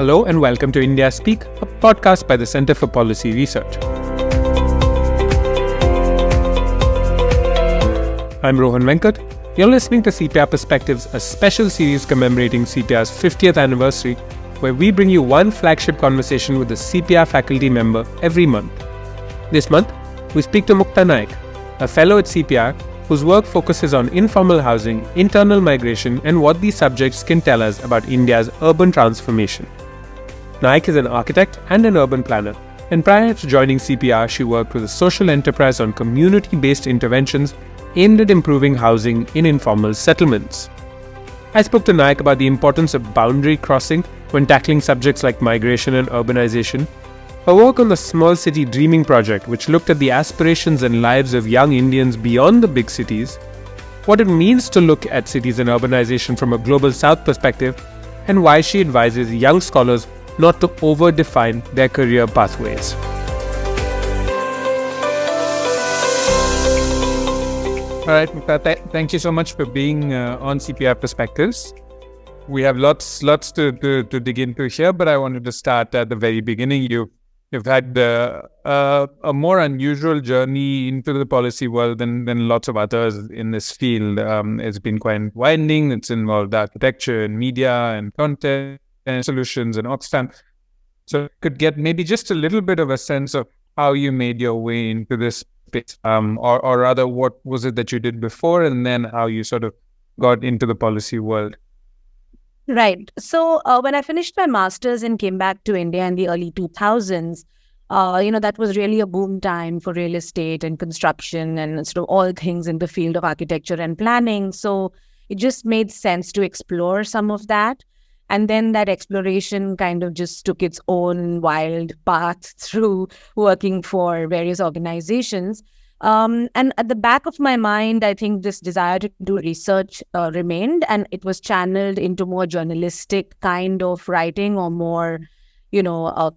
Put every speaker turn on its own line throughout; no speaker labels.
Hello and welcome to India Speak, a podcast by the Center for Policy Research. I'm Rohan Venkat. You're listening to CPR Perspectives, a special series commemorating CPR's 50th anniversary, where we bring you one flagship conversation with a CPR faculty member every month. This month, we speak to Mukta Naik, a fellow at CPR whose work focuses on informal housing, internal migration, and what these subjects can tell us about India's urban transformation. Naik is an architect and an urban planner, and prior to joining CPR, she worked with a social enterprise on community-based interventions aimed at improving housing in informal settlements. I spoke to Naik about the importance of boundary crossing when tackling subjects like migration and urbanization, her work on the Small City Dreaming Project, which looked at the aspirations and lives of young Indians beyond the big cities, what it means to look at cities and urbanization from a Global South perspective, and why she advises young scholars not to over-define their career pathways. All right, Mukta, thank you so much for being on CPR Perspectives. We have lots to dig into here, but I wanted to start at the very beginning. You've had a more unusual journey into the policy world than lots of others in this field. It's been quite winding. It's involved architecture and media and content and solutions and Oxfam. So could get maybe just a little bit of a sense of how you made your way into this space, or rather, what was it that you did before, and then how you sort of got into the policy world.
Right. So when I finished my master's and came back to India in the early 2000s, that was really a boom time for real estate and construction and sort of all things in the field of architecture and planning. So it just made sense to explore some of that. And then that exploration kind of just took its own wild path through working for various organizations. And at the back of my mind, I think this desire to do research remained, and it was channeled into more journalistic kind of writing or more,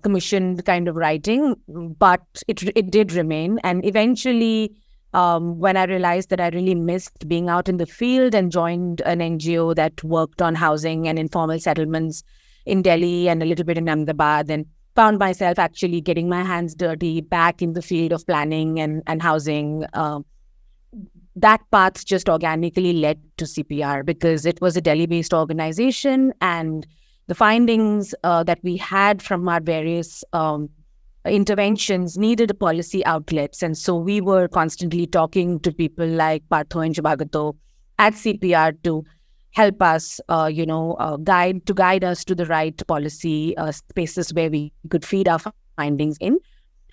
commissioned kind of writing. But it did remain. And eventually, when I realized that I really missed being out in the field and joined an NGO that worked on housing and informal settlements in Delhi and a little bit in Ahmedabad, and found myself actually getting my hands dirty back in the field of planning and housing. That path just organically led to CPR because it was a Delhi-based organization, and the findings that we had from our various interventions needed a policy outlets. And so we were constantly talking to people like Partho and Shubhagato at CPR to help us, guide us to the right policy spaces where we could feed our findings in.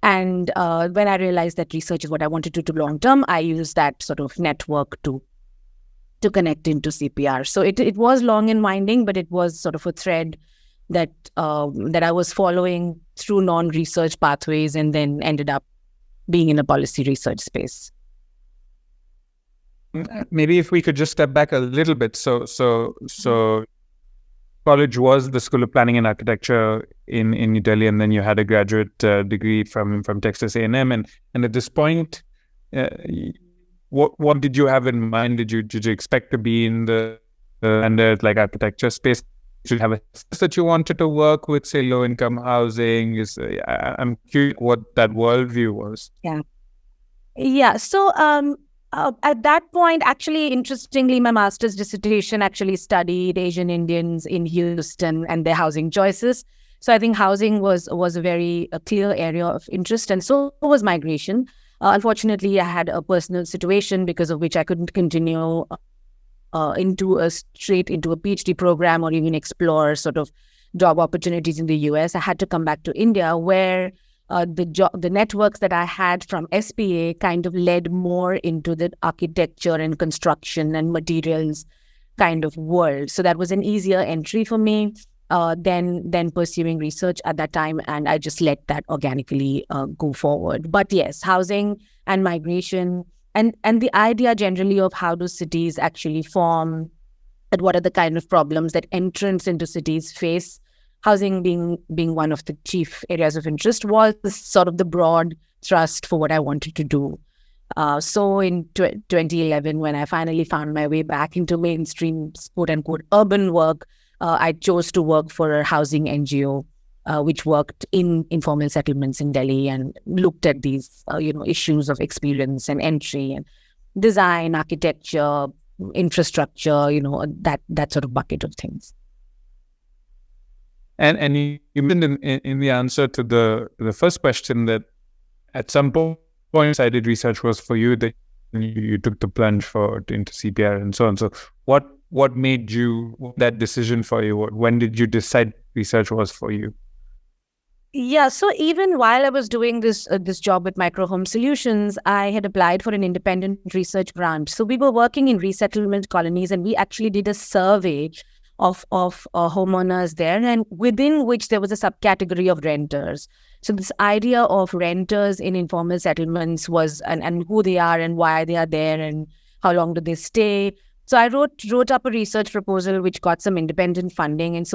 And when I realized that research is what I wanted to do long term, I used that sort of network to connect into CPR. So it was long and winding, but it was sort of a thread that I was following through non-research pathways, and then ended up being in a policy research space.
Maybe if we could just step back a little bit. So college was the School of Planning and Architecture in New Delhi, and then you had a graduate degree from Texas A&M. And at this point, what did you have in mind? Did you expect to be in the standard like architecture space? Did you have a sense that you wanted to work with, say, low-income housing? I'm curious what that worldview was.
Yeah. So at that point, actually, interestingly, my master's dissertation actually studied Asian Indians in Houston and their housing choices. So I think housing was a very clear area of interest, and so was migration. Unfortunately, I had a personal situation because of which I couldn't continue into a PhD program or even explore sort of job opportunities in the US. I had to come back to India, where the networks that I had from SPA kind of led more into the architecture and construction and materials kind of world. So that was an easier entry for me than pursuing research at that time, and I just let that organically go forward. But yes, housing and migration and the idea generally of how do cities actually form, and what are the kind of problems that entrants into cities face, housing being one of the chief areas of interest, was sort of the broad thrust for what I wanted to do. So in 2011, when I finally found my way back into mainstream quote-unquote urban work, I chose to work for a housing NGO, which worked in informal settlements in Delhi and looked at these, issues of experience and entry and design, architecture, infrastructure, that sort of bucket of things.
And you mentioned in the answer to the first question that at some point decided research was for you, that you took the plunge into CPR and so on. So what made that decision for you? When did you decide research was for you?
Yeah, so even while I was doing this job with Micro Home Solutions, I had applied for an independent research grant. So we were working in resettlement colonies, and we actually did a survey of homeowners there, and within which there was a subcategory of renters. So this idea of renters in informal settlements was and who they are and why they are there and how long do they stay. So I wrote up a research proposal which got some independent funding, and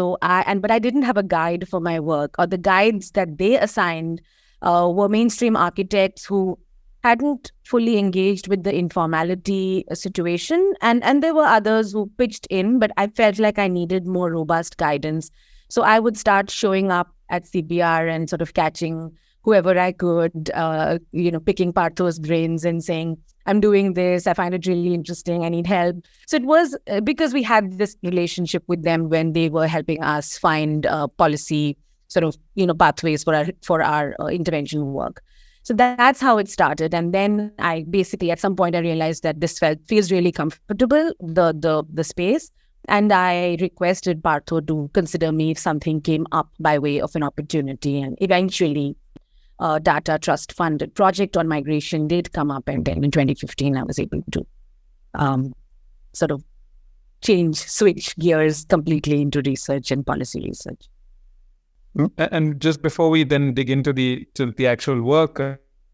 but I didn't have a guide for my work, or the guides that they assigned were mainstream architects who hadn't fully engaged with the informality situation, and there were others who pitched in, but I felt like I needed more robust guidance. So I would start showing up at CPR and sort of catching whoever I could, picking Partho's brains and saying, I'm doing this, I find it really interesting, I need help. So it was because we had this relationship with them when they were helping us find policy sort of, pathways for our intervention work. So that's how it started. And then I basically, at some point, I realized that this feels really comfortable, the space. And I requested Partho to consider me if something came up by way of an opportunity. And eventually, Data Trust funded project on migration did come up, and then in 2015 I was able to sort of switch gears completely into research and policy research.
And just before we then dig into the actual work,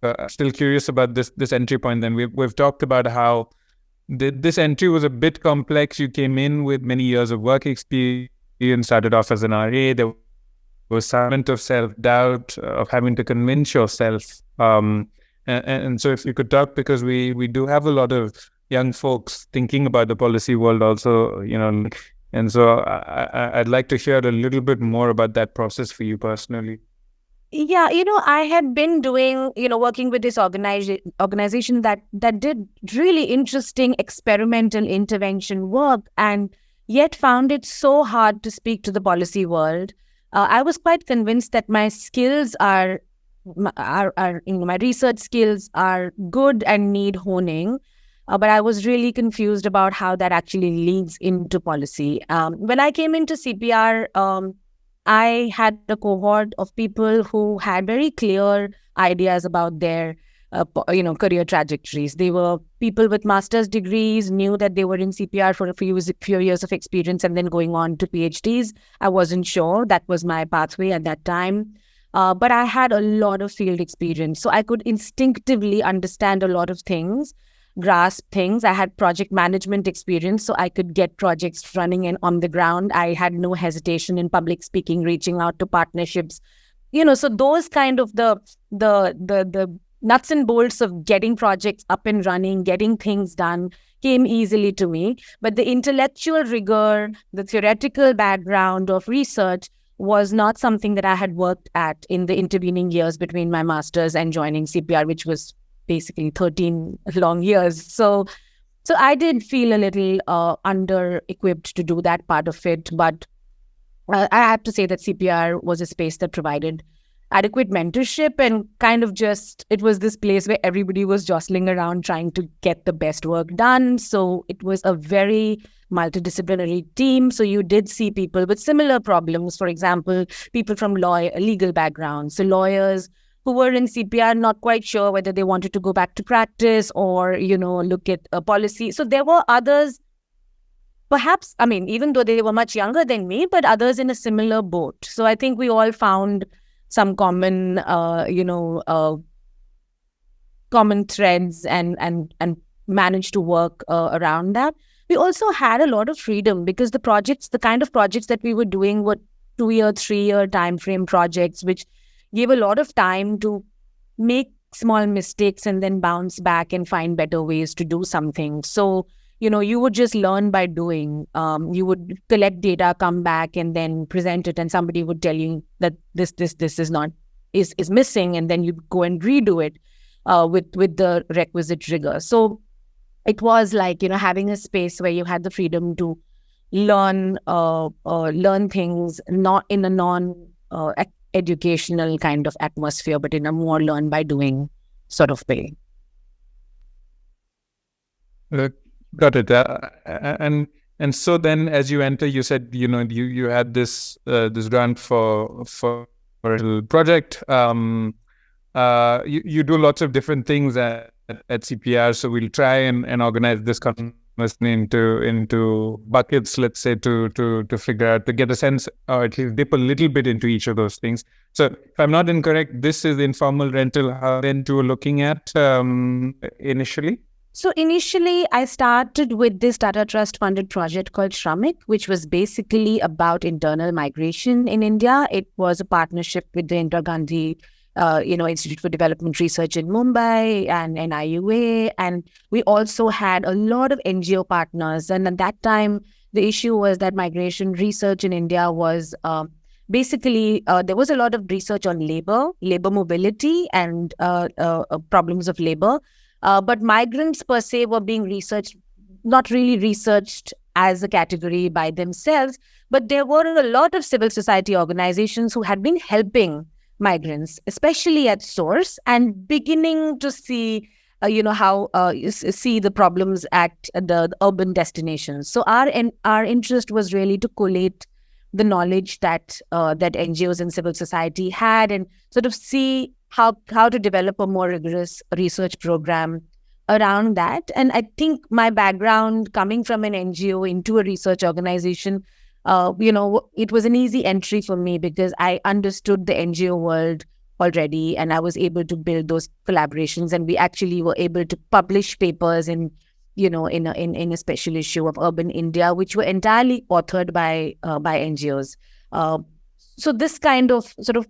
I'm still curious about this entry point. Then we've talked about how this entry was a bit complex. You came in with many years of work experience, started off as an RA. There was some element of self-doubt, of having to convince yourself. And so if you could talk, because we do have a lot of young folks thinking about the policy world also, and so I'd like to hear a little bit more about that process for you personally.
Yeah, I had been doing, working with this organization that did really interesting experimental intervention work, and yet found it so hard to speak to the policy world. I was quite convinced that my skills my research skills are good and need honing. But I was really confused about how that actually leads into policy. When I came into CPR, I had a cohort of people who had very clear ideas about their, career trajectories. They were people with master's degrees, knew that they were in CPR for a few years of experience and then going on to PhDs. I wasn't sure. That was my pathway at that time. But I had a lot of field experience, so I could instinctively understand a lot of things, grasp things. I had project management experience, so I could get projects running and on the ground. I had no hesitation in public speaking, reaching out to partnerships. So those kind of the nuts and bolts of getting projects up and running, getting things done came easily to me. But the intellectual rigor, the theoretical background of research was not something that I had worked at in the intervening years between my master's and joining CPR, which was basically 13 long years. So I did feel a little under-equipped to do that part of it. But I have to say that CPR was a space that provided adequate mentorship, and kind of it was this place where everybody was jostling around trying to get the best work done. So it was a very multidisciplinary team. So you did see people with similar problems. For example, people from legal backgrounds. So lawyers who were in CPR not quite sure whether they wanted to go back to practice or, look at a policy. So there were others, perhaps, even though they were much younger than me, but others in a similar boat. So I think we all found some common, common threads and managed to work around that. We also had a lot of freedom because the kind of projects that we were doing were 2-year, 3-year timeframe projects, which gave a lot of time to make small mistakes and then bounce back and find better ways to do something. So you would just learn by doing. You would collect data, come back, and then present it, and somebody would tell you that this is not is missing, and then you'd go and redo it with the requisite rigor. So it was like having a space where you had the freedom to learn things not in a non educational kind of atmosphere, but in a more learn by doing sort of way.
Got it. And so then, as you enter, you said you had this grant for a little project. You do lots of different things at CPR. So we'll try and organize this conversation into buckets, let's say, to figure out, to get a sense, or at least dip a little bit into each of those things. So if I'm not incorrect, this is informal rental. How then you were looking at initially?
So initially, I started with this Tata Trust funded project called Shramik, which was basically about internal migration in India. It was a partnership with the Indira Gandhi Institute for Development Research in Mumbai and NIUA. And we also had a lot of NGO partners. And at that time, the issue was that migration research in India was basically, there was a lot of research on labor mobility and problems of labor. But migrants per se were being researched, not really researched as a category by themselves, but there were a lot of civil society organizations who had been helping migrants, especially at source, and beginning to see, see the problems at the urban destinations. So our interest was really to collate the knowledge that NGOs and civil society had, and sort of see how to develop a more rigorous research program around that. And I think my background coming from an NGO into a research organization, it was an easy entry for me because I understood the NGO world already, and I was able to build those collaborations. And we actually were able to publish papers in a special issue of Urban India, which were entirely authored by NGOs. So this kind of sort of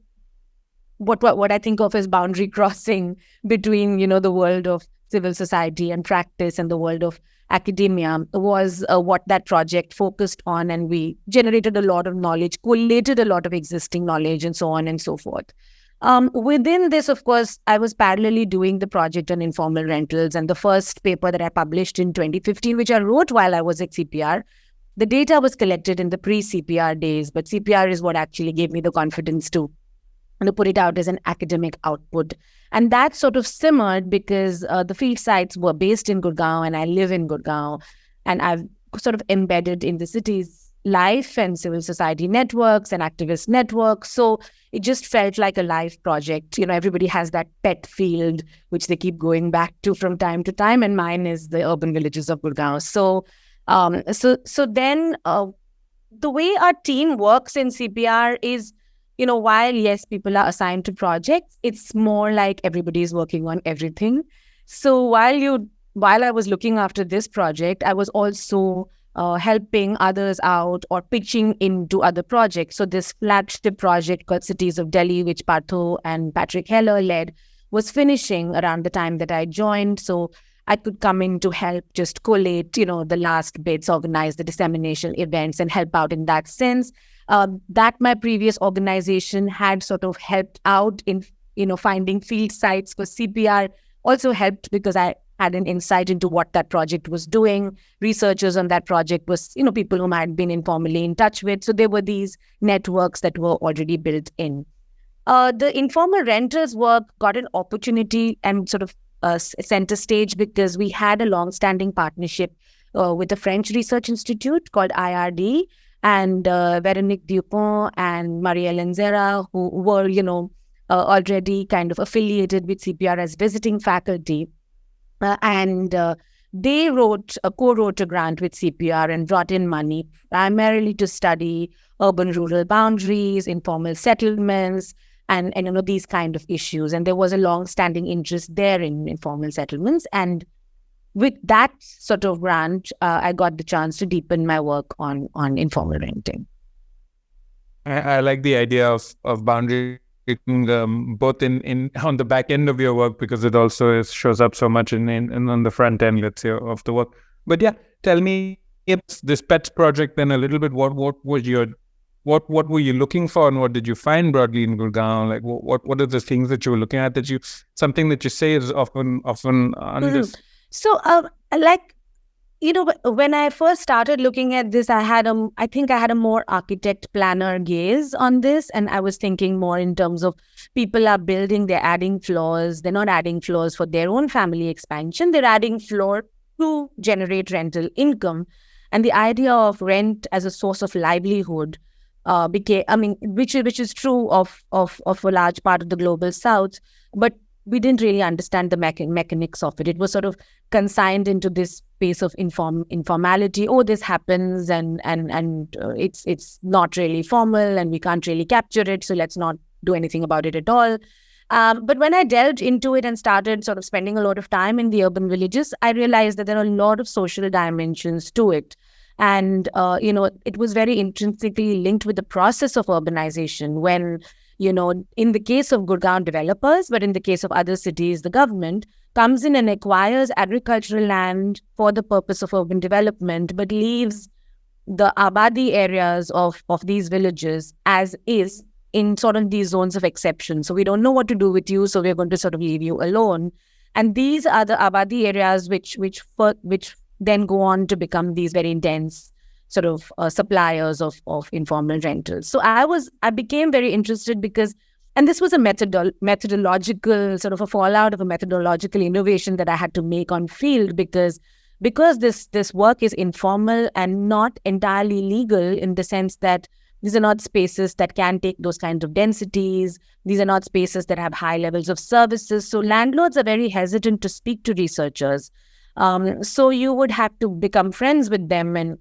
what I think of as boundary crossing between the world of civil society and practice and the world of academia was what that project focused on, and we generated a lot of knowledge, collated a lot of existing knowledge, and so on and so forth. Within this, of course, I was parallelly doing the project on informal rentals, and the first paper that I published in 2015, which I wrote while I was at CPR, the data was collected in the pre-CPR days, but CPR is what actually gave me the confidence to put it out as an academic output. And that sort of simmered because the field sites were based in Gurgaon, and I live in Gurgaon, and I've sort of embedded in the city's life and civil society networks and activist networks. So it just felt like a live project. Everybody has that pet field, which they keep going back to from time to time, and mine is the urban villages of Gurgaon. So then the way our team works in CPR is, while yes, people are assigned to projects, it's more like everybody is working on everything. So while I was looking after this project, I was also helping others out or pitching into other projects. So this flagship project called Cities of Delhi, which Partho and Patrick Heller led, was finishing around the time that I joined. So I could come in to help just collate, the last bits, organize the dissemination events, and help out in that sense. That my previous organization had sort of helped out in, finding field sites for CPR, also helped because I had an insight into what that project was doing. Researchers on that project was, people whom I had been informally in touch with. So there were these networks that were already built in. The informal renters work got an opportunity and sort of center stage because we had a long-standing partnership with the French Research Institute called IRD, and Véronique Dupont and Marie-Hélène Zera, who were, already kind of affiliated with CPR as visiting faculty. And they co-wrote a grant with CPR and brought in money primarily to study urban-rural boundaries, informal settlements, and these kind of issues. And there was a long-standing interest there in informal settlements. And with that sort of grant, I got the chance to deepen my work on informal renting.
I like the idea of boundary, both in on the back end of your work, because it also shows up so much in on the front end, let's say, of the work. But yeah, tell me about this pets project then a little bit. What was your what were you looking for, and what did you find broadly in Gurgaon? Like what are the things that you were looking at that you something that you say is often
So, like, when I first started looking at this, I think I had a more architect planner gaze on this. And I was thinking more in terms of people are building, they're adding floors. They're not adding floors for their own family expansion. They're adding floor to generate rental income. And the idea of rent as a source of livelihood became, which is true of a large part of the global South, but we didn't really understand the mechanics of it. It was sort of consigned into this space of informality. Oh, this happens, and it's not really formal, and we can't really capture it. So let's not do anything about it at all. But when I delved into it and started sort of spending a lot of time in the urban villages, I realized that there are a lot of social dimensions to it. And, it was very intrinsically linked with the process of urbanization when, in the case of Gurgaon developers, but in the case of other cities, the government comes in and acquires agricultural land for the purpose of urban development, but leaves the Abadi areas of these villages as is in sort of these zones of exception. So we don't know what to do with you, so we're going to sort of leave you alone. And these are the Abadi areas which then go on to become these very intense sort of suppliers of informal rentals. So I became very interested because, and this was a methodological sort of a fallout of a methodological innovation that I had to make on field because this work is informal and not entirely legal in the sense that these are not spaces that can take those kinds of densities. These are not spaces that have high levels of services. So landlords are very hesitant to speak to researchers. So you would have to become friends with them. And,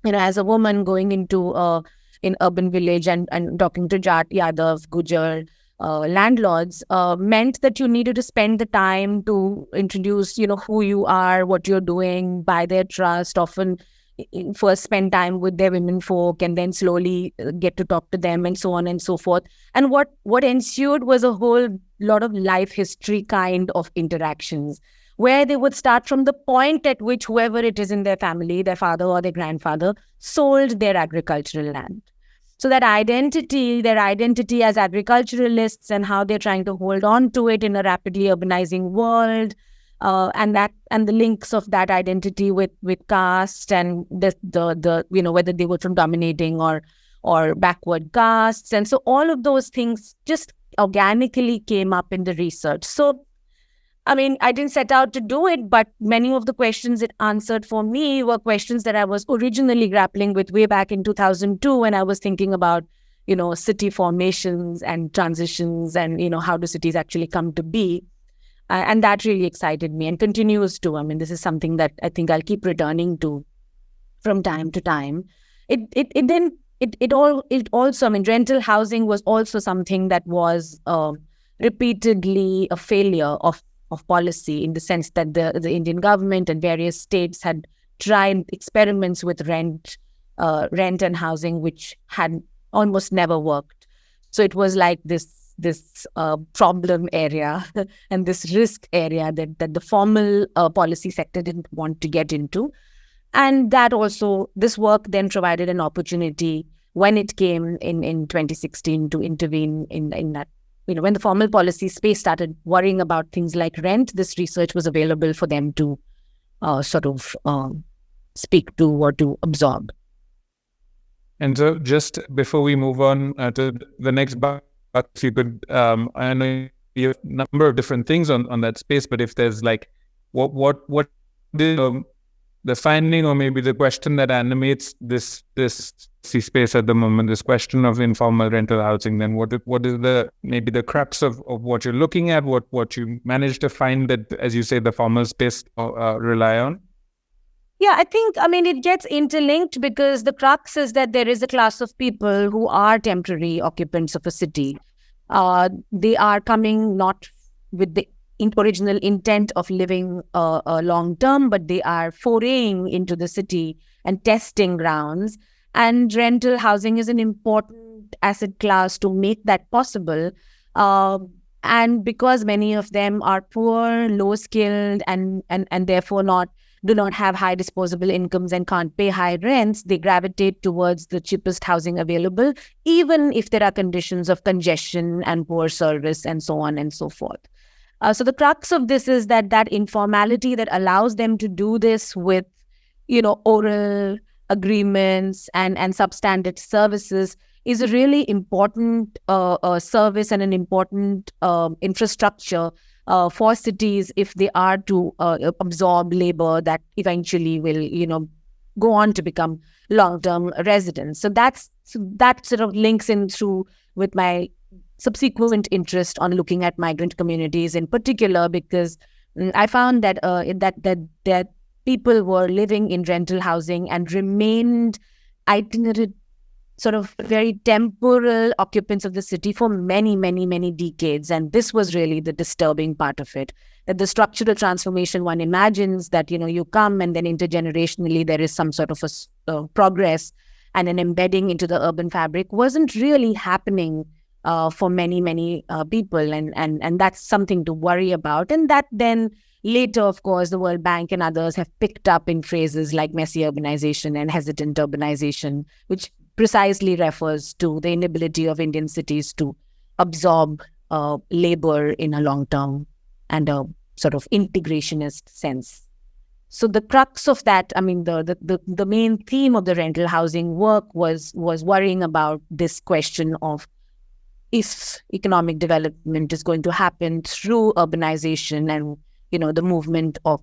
as a woman going into an urban village and talking to Jat, Yadav, Gujar landlords meant that you needed to spend the time to introduce, who you are, what you're doing, buy their trust, often first spend time with their women folk and then slowly get to talk to them and so on and so forth. And what ensued was a whole lot of life history kind of interactions, where they would start from the point at which whoever it is in their family, their father or their grandfather, sold their agricultural land. So that their identity as agriculturalists and how they're trying to hold on to it in a rapidly urbanizing world, and the links of that identity with caste and the whether they were from dominating or backward castes. And so all of those things just organically came up in the research. So I didn't set out to do it, but many of the questions it answered for me were questions that I was originally grappling with way back in 2002 when I was thinking about, city formations and transitions and, how do cities actually come to be. And that really excited me and continues to. This is something that I think I'll keep returning to from time to time. It also, rental housing was also something that was repeatedly a failure of policy, in the sense that the Indian government and various states had tried experiments with rent and housing, which had almost never worked. So it was like this problem area and this risk area that the formal policy sector didn't want to get into. And that also, this work then provided an opportunity when it came in 2016 to intervene in that. When the formal policy space started worrying about things like rent, this research was available for them to speak to or to absorb.
And so just before we move on to the next part, if you could, I know you have a number of different things on that space, but if there's like, what is the finding or maybe the question that animates this space at the moment, this question of informal rental housing, then what is the crux of what you're looking at, what you managed to find that, as you say, the formal space rely on?
Yeah, I think, it gets interlinked because the crux is that there is a class of people who are temporary occupants of a city. They are coming not with the original intent of living long term, but they are foraying into the city and testing grounds. And rental housing is an important asset class to make that possible. And because many of them are poor, low skilled, and therefore not do not have high disposable incomes and can't pay high rents, they gravitate towards the cheapest housing available, even if there are conditions of congestion and poor service and so on and so forth. So the crux of this is that informality that allows them to do this with, oral agreements and substandard services is a really important service and an important infrastructure for cities if they are to absorb labor that eventually will, go on to become long-term residents. So that sort of links in through with my subsequent interest on looking at migrant communities in particular, because I found that that people were living in rental housing and remained itinerant, sort of very temporal occupants of the city for many, many, many decades. And this was really the disturbing part of it, that the structural transformation one imagines that, you come and then intergenerationally there is some sort of a progress and an embedding into the urban fabric wasn't really happening for many, many people. And that's something to worry about. And that then later, of course, the World Bank and others have picked up in phrases like messy urbanization and hesitant urbanization, which precisely refers to the inability of Indian cities to absorb labor in a long-term and a sort of integrationist sense. So the crux of that, the main theme of the rental housing work was worrying about this question of if economic development is going to happen through urbanization and the movement of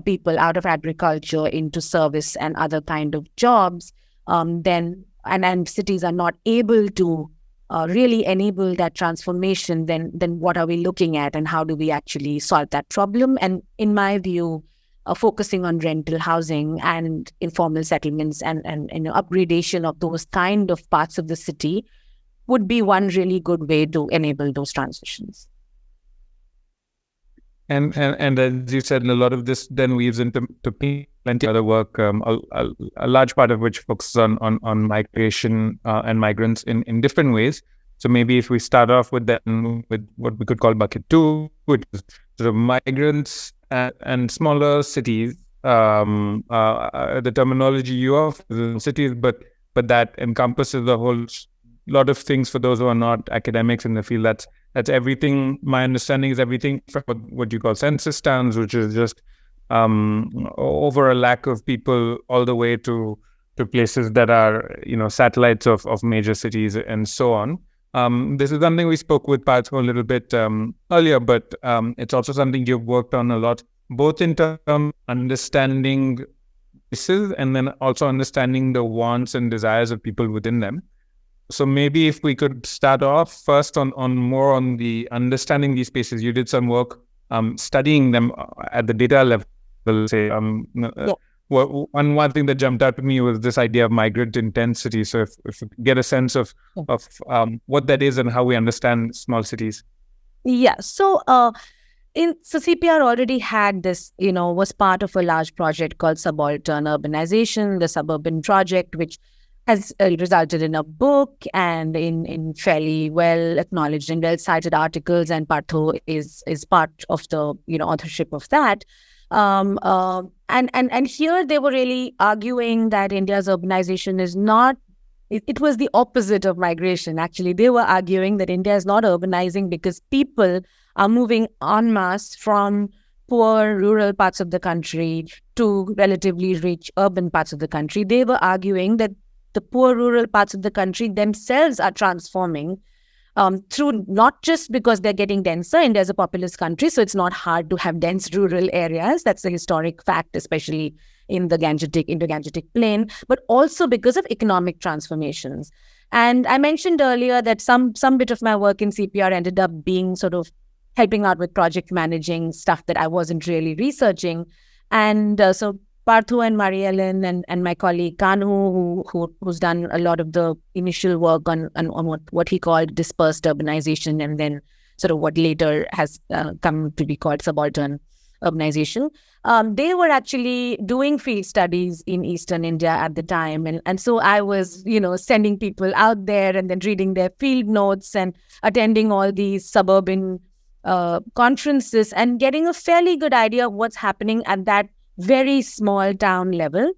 people out of agriculture into service and other kind of jobs, then and cities are not able to really enable that transformation, then what are we looking at and how do we actually solve that problem? And in my view, focusing on rental housing and informal settlements and upgradation of those kind of parts of the city would be one really good way to enable those transitions.
And as you said, a lot of this then weaves into plenty of other work, a large part of which focuses on migration and migrants in different ways. So maybe if we start off with what we could call bucket 2, which is sort of migrants and smaller cities. The terminology you offer is cities, but that encompasses a whole lot of things for those who are not academics in the field. That's everything. My understanding is everything from what you call census towns, which is just over a lack of people, all the way to places that are satellites of major cities and so on. This is something we spoke with Partho a little bit earlier, but it's also something you've worked on a lot, both in terms of understanding places and then also understanding the wants and desires of people within them. So maybe if we could start off first on more on the understanding these spaces. You did some work studying them at the data level, say. One thing that jumped out to me was this idea of migrant intensity. So if we get a sense of what that is and how we understand small cities.
Yeah. So CPR already had this, was part of a large project called Subaltern Urbanization, the Suburban Project, which has resulted in a book and in fairly well acknowledged and well cited articles, and Partho is part of the authorship of that. And here they were really arguing that India's urbanization is not. It was the opposite of migration. Actually, they were arguing that India is not urbanizing because people are moving en masse from poor rural parts of the country to relatively rich urban parts of the country. They were arguing that the poor rural parts of the country themselves are transforming through not just because they're getting denser. India is a populous country, so it's not hard to have dense rural areas. That's a historic fact, especially in the Indo-Gangetic plain, but also because of economic transformations. And I mentioned earlier that some bit of my work in CPR ended up being sort of helping out with project managing stuff that I wasn't really researching. And so Partho and Mariellen and my colleague Kanu, who's done a lot of the initial work on what he called dispersed urbanization, and then sort of what later has come to be called subaltern urbanization. They were actually doing field studies in Eastern India at the time. And so I was, sending people out there and then reading their field notes and attending all these suburban conferences and getting a fairly good idea of what's happening at that very small town level.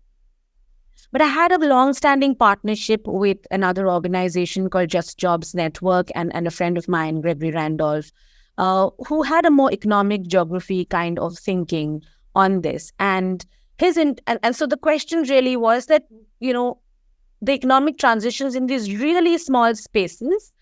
But I had a long-standing partnership with another organization called Just Jobs Network and a friend of mine, Gregory Randolph, who had a more economic geography kind of thinking on this. And and so the question really was that, the economic transitions in these really small spaces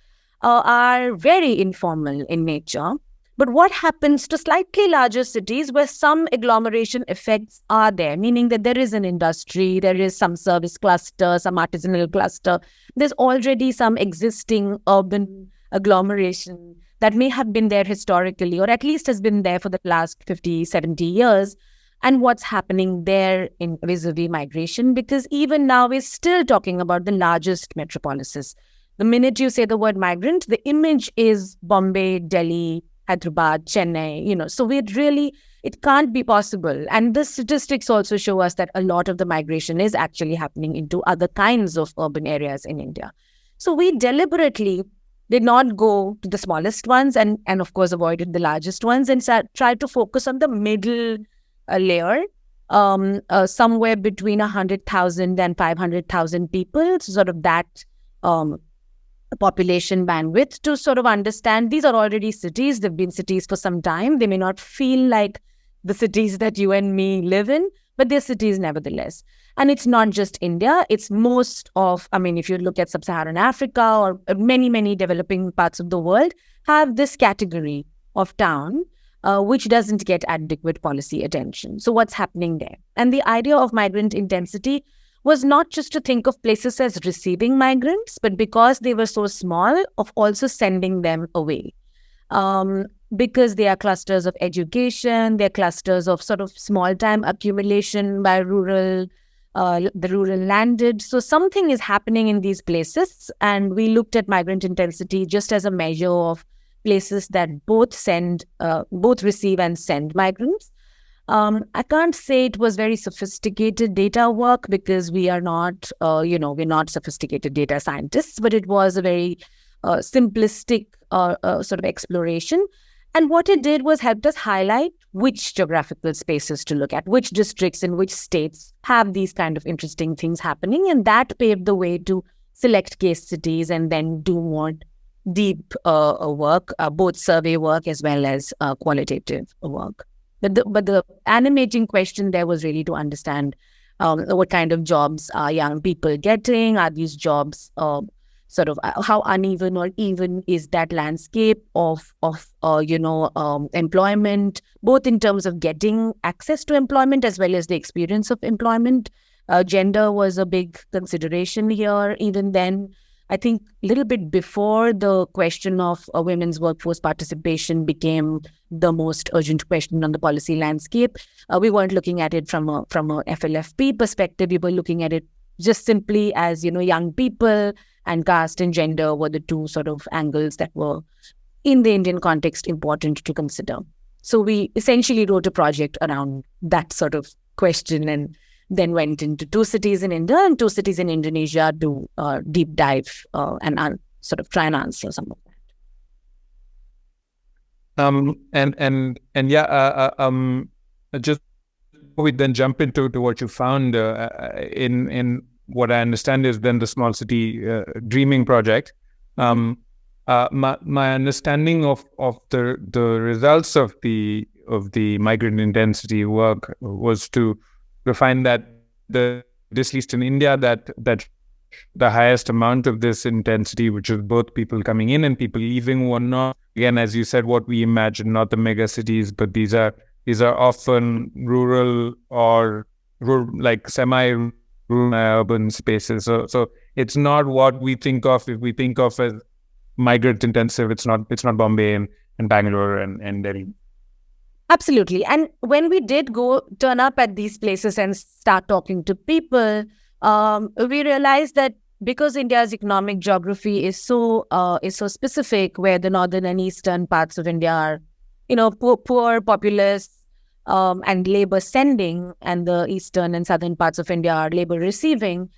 are very informal in nature. But what happens to slightly larger cities where some agglomeration effects are there, meaning that there is an industry, there is some service cluster, some artisanal cluster, there's already some existing urban agglomeration that may have been there historically, or at least has been there for the last 50, 70 years. And what's happening there in vis-a-vis migration? Because even now we're still talking about the largest metropolises. The minute you say the word migrant, the image is Bombay, Delhi, Hyderabad, Chennai, so it can't be possible. And the statistics also show us that a lot of the migration is actually happening into other kinds of urban areas in India. So we deliberately did not go to the smallest ones and of course avoided the largest ones and tried to focus on the middle layer, somewhere between 100,000 and 500,000 people, sort of that population bandwidth, to sort of understand these are already cities. They've been cities for some time. They may not feel like the cities that you and me live in, but they're cities nevertheless. And it's not just India. It's if you look at sub-Saharan Africa or many, many developing parts of the world have this category of town, which doesn't get adequate policy attention. So what's happening there? And the idea of migrant intensity was not just to think of places as receiving migrants, but because they were so small, of also sending them away. Because they are clusters of education, they're clusters of sort of small-time accumulation by the rural landed. So something is happening in these places, and we looked at migrant intensity just as a measure of places that both receive and send migrants. I can't say it was very sophisticated data work because we are not, we're not sophisticated data scientists, but it was a very simplistic sort of exploration. And what it did was helped us highlight which geographical spaces to look at, which districts in which states have these kind of interesting things happening. And that paved the way to select case cities and then do more deep work, both survey work as well as qualitative work. But the animating question there was really to understand what kind of jobs are young people getting? Are these jobs how uneven or even is that landscape of employment, both in terms of getting access to employment as well as the experience of employment? Gender was a big consideration here. Even then, I think a little bit before the question of women's workforce participation became the most urgent question on the policy landscape, we weren't looking at it from a FLFP perspective. We were looking at it just simply as, young people, and caste and gender were the two sort of angles that were, in the Indian context, important to consider. So we essentially wrote a project around that sort of question and then went into 2 cities in India and 2 cities in Indonesia to deep dive and sort of try and answer some of
that. Just before we then jump into what you found in what I understand is then the small city dreaming project. My understanding of the results of the migrant intensity work was to find that at least in India, that the highest amount of this intensity, which is both people coming in and people leaving, were not, again, as you said, what we imagine, not the mega cities, but these are often rural or like semi-rural urban spaces. So it's not what we think of. If we think of as migrant intensive, it's not Bombay and Bangalore and Delhi.
Absolutely. And when we did turn up at these places and start talking to people, we realized that because India's economic geography is so specific, where the northern and eastern parts of India are, poor, populous, and labor sending, and the eastern and southern parts of India are labor receiving.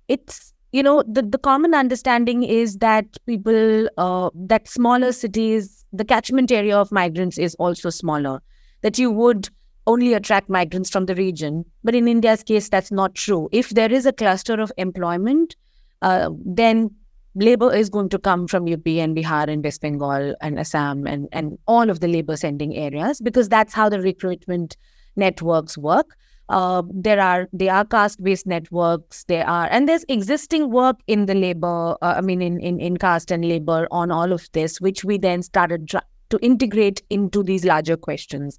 It's the common understanding is that that smaller cities, the catchment area of migrants is also smaller. That you would only attract migrants from the region. But in India's case, that's not true. If there is a cluster of employment, then labor is going to come from UP and Bihar and West Bengal and Assam and all of the labor sending areas, because that's how the recruitment networks work. They are caste-based networks. And there's existing work in the labor, in caste and labor on all of this, which we then started to integrate into these larger questions.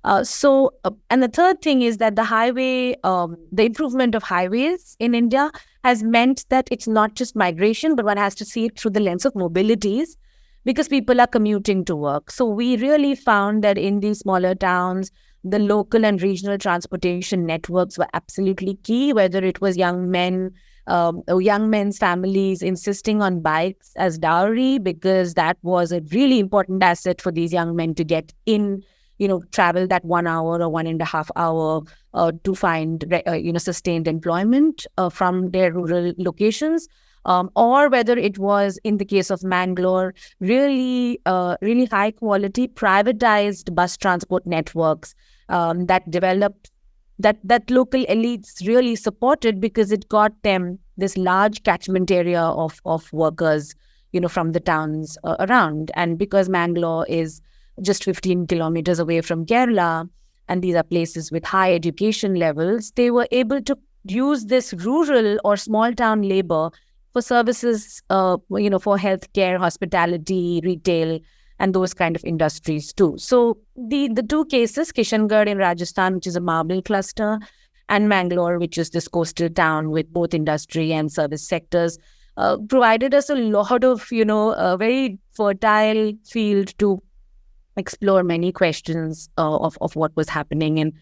And the third thing is that the improvement of highways in India has meant that it's not just migration, but one has to see it through the lens of mobilities, because people are commuting to work. So we really found that in these smaller towns, the local and regional transportation networks were absolutely key, whether it was young men's families insisting on bikes as dowry, because that was a really important asset for these young men to get in, travel that 1 hour or 1.5 hour to find, sustained employment from their rural locations. Or whether it was, in the case of Mangalore, really high quality privatized bus transport networks that developed, that local elites really supported, because it got them this large catchment area of workers, from the towns around. And because Mangalore is just 15 kilometers away from Kerala, and these are places with high education levels, they were able to use this rural or small town labor for services, for healthcare, hospitality, retail, and those kind of industries too. So the two cases, Kishangarh in Rajasthan, which is a marble cluster, and Mangalore, which is this coastal town with both industry and service sectors, provided us a lot of, a very fertile field to explore many questions of what was happening. And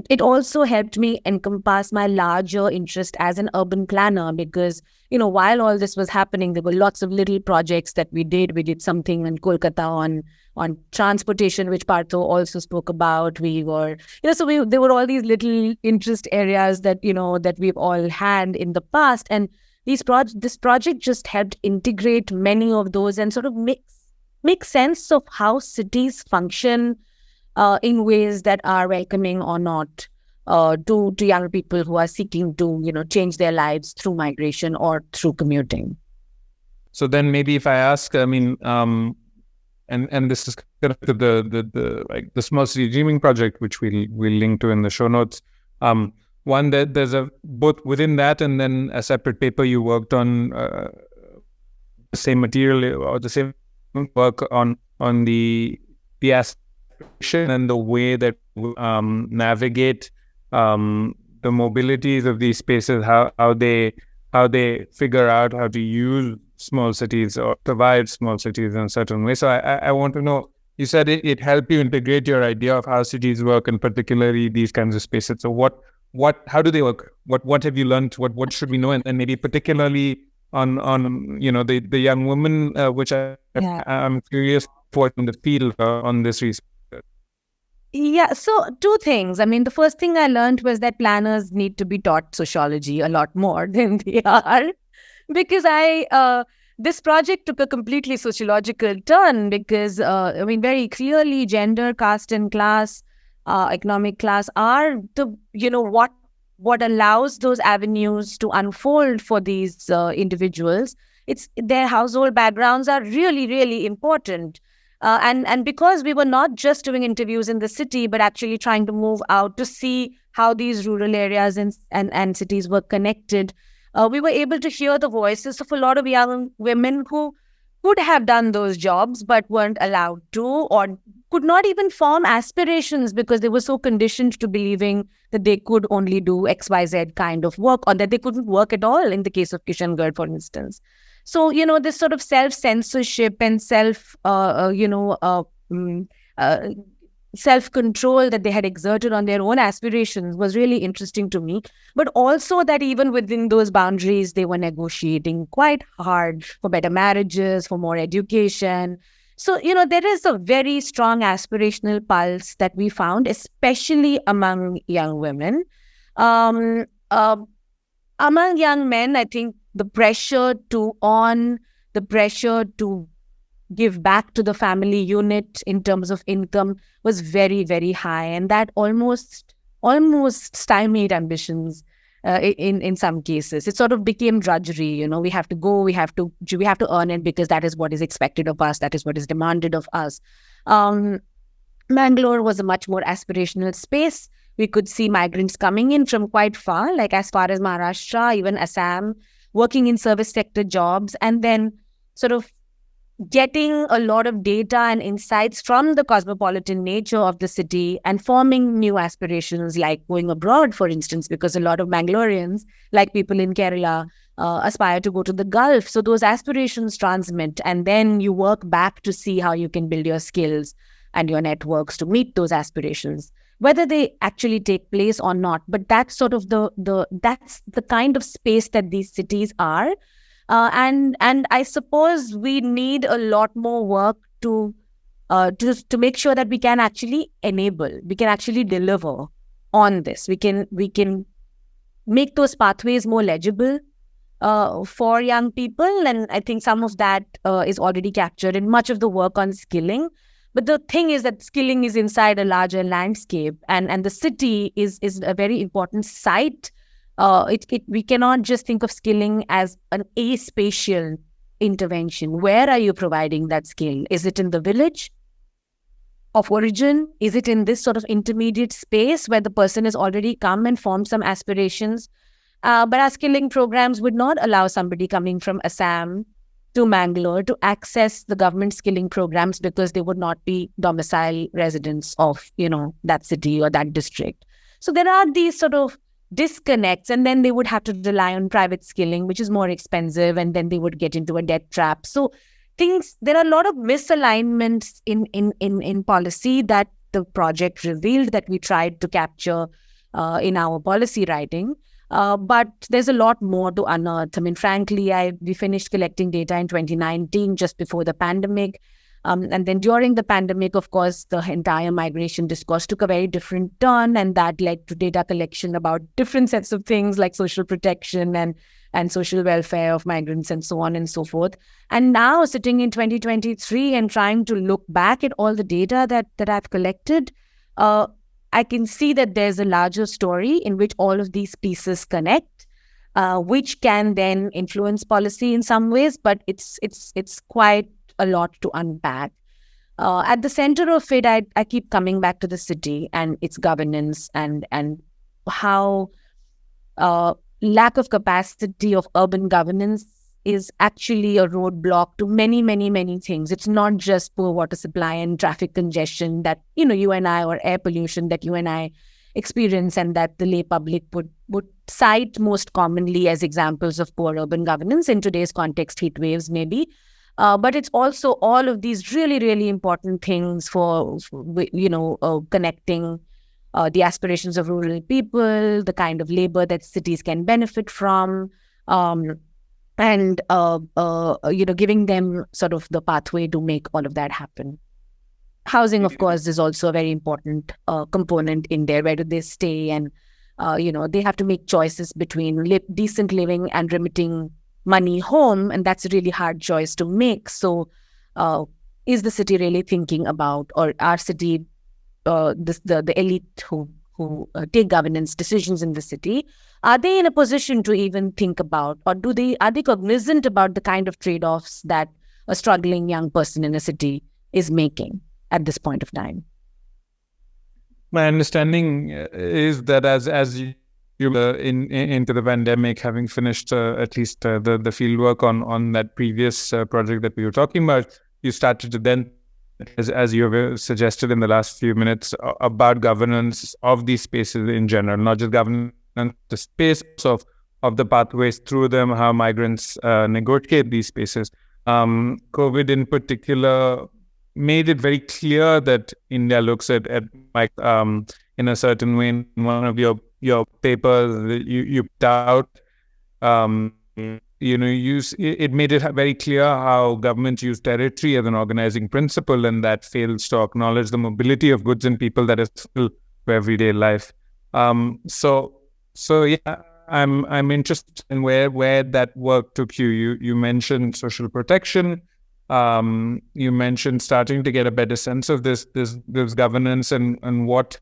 it also helped me encompass my larger interest as an urban planner, because, while all this was happening, there were lots of little projects that we did. We did something in Kolkata on transportation, which Partho also spoke about. We were, there were all these little interest areas that, that we've all had in the past. And this project just helped integrate many of those and sort of make sense of how cities function in ways that are welcoming or not to young people who are seeking to, change their lives through migration or through commuting.
So then maybe if I ask, and this is kind of the Small City Dreaming project, which we'll link to in the show notes. One, that there's both within that and then a separate paper you worked on the same material or the same work on the aspiration and the way that navigate the mobilities of these spaces, how they figure out how to use small cities or provide small cities in a certain way. So I want to know, you said it helped you integrate your idea of how cities work, and particularly these kinds of spaces. So how do they work? What have you learned? What should we know? And maybe particularly on the young women, which I'm curious for in the field on this research.
Yeah, so two things. The first thing I learned was that planners need to be taught sociology a lot more than they are, because this project took a completely sociological turn, because very clearly gender, caste, and class, economic class are the what allows those avenues to unfold for these individuals. It's their household backgrounds are really, really important. And because we were not just doing interviews in the city, but actually trying to move out to see how these rural areas and cities were connected, we were able to hear the voices of a lot of young women who could have done those jobs but weren't allowed to, or could not even form aspirations because they were so conditioned to believing that they could only do XYZ kind of work, or that they couldn't work at all in the case of Kishangarh, for instance. So, this sort of self-censorship and self-control that they had exerted on their own aspirations was really interesting to me. But also that even within those boundaries, they were negotiating quite hard for better marriages, for more education. So, there is a very strong aspirational pulse that we found, especially among young women. Among young men, I think the pressure to give back to the family unit in terms of income was very, very high. And that almost stymied ambitions in some cases. It sort of became drudgery. We have to go, we have to earn it because that is what is expected of us, that is what is demanded of us. Um, Bangalore was a much more aspirational space. We could see migrants coming in from quite far, like as far as Maharashtra, even Assam, working in service sector jobs, and then sort of getting a lot of data and insights from the cosmopolitan nature of the city and forming new aspirations like going abroad, for instance, because a lot of Bangaloreans, like people in Kerala, aspire to go to the Gulf. So those aspirations transmit, and then you work back to see how you can build your skills and your networks to meet those aspirations, whether they actually take place or not. But that's sort of that's the kind of space that these cities are. And I suppose we need a lot more work to make sure that we can actually we can actually deliver on this. We can make those pathways more legible for young people, and I think some of that is already captured in much of the work on skilling. But the thing is that skilling is inside a larger landscape, and the city is a very important site. We cannot just think of skilling as an aspatial intervention. Where are you providing that skill? Is it in the village of origin? Is it in this sort of intermediate space where the person has already come and formed some aspirations? But our skilling programs would not allow somebody coming from Assam to Mangalore to access the government skilling programs because they would not be domicile residents of, that city or that district. So there are these sort of disconnects, and then they would have to rely on private skilling, which is more expensive, and then they would get into a debt trap. So there are a lot of misalignments in policy that the project revealed, that we tried to capture in our policy writing. But there's a lot more to unearth. I mean, frankly, we finished collecting data in 2019, just before the pandemic. And then during the pandemic, of course, the entire migration discourse took a very different turn, and that led to data collection about different sets of things like social protection and social welfare of migrants and so on and so forth. And now sitting in 2023 and trying to look back at all the data that I've collected, I can see that there's a larger story in which all of these pieces connect, which can then influence policy in some ways, but it's quite a lot to unpack. At the center of it, I keep coming back to the city and its governance and how lack of capacity of urban governance is actually a roadblock to many, many, many things. It's not just poor water supply and traffic congestion that, you and I, or air pollution that you and I experience, and that the lay public would cite most commonly as examples of poor urban governance. In today's context, heat waves maybe. But it's also all of these really, really important things for connecting the aspirations of rural people, the kind of labor that cities can benefit from, and giving them sort of the pathway to make all of that happen. Housing, of course, is also a very important component in there. Where do they stay? And, they have to make choices between decent living and remitting money home, and that's a really hard choice to make. So is the city really thinking about, or our city, the elite who take governance decisions in the city, are they in a position to even think about, or are they cognizant about the kind of trade-offs that a struggling young person in a city is making at this point of time?
My understanding is that as you into the pandemic, having finished at least the field work on that previous project that we were talking about, you started to then, as you have suggested in the last few minutes, about governance of these spaces in general, not just governance, the space of the pathways through them, how migrants negotiate these spaces. COVID in particular made it very clear that India looks at in a certain way. In one of your papers you put out, it made it very clear how governments use territory as an organizing principle, and that fails to acknowledge the mobility of goods and people that is still for everyday life. So yeah, I'm interested in where that work took you. You mentioned social protection. You mentioned starting to get a better sense of this governance and what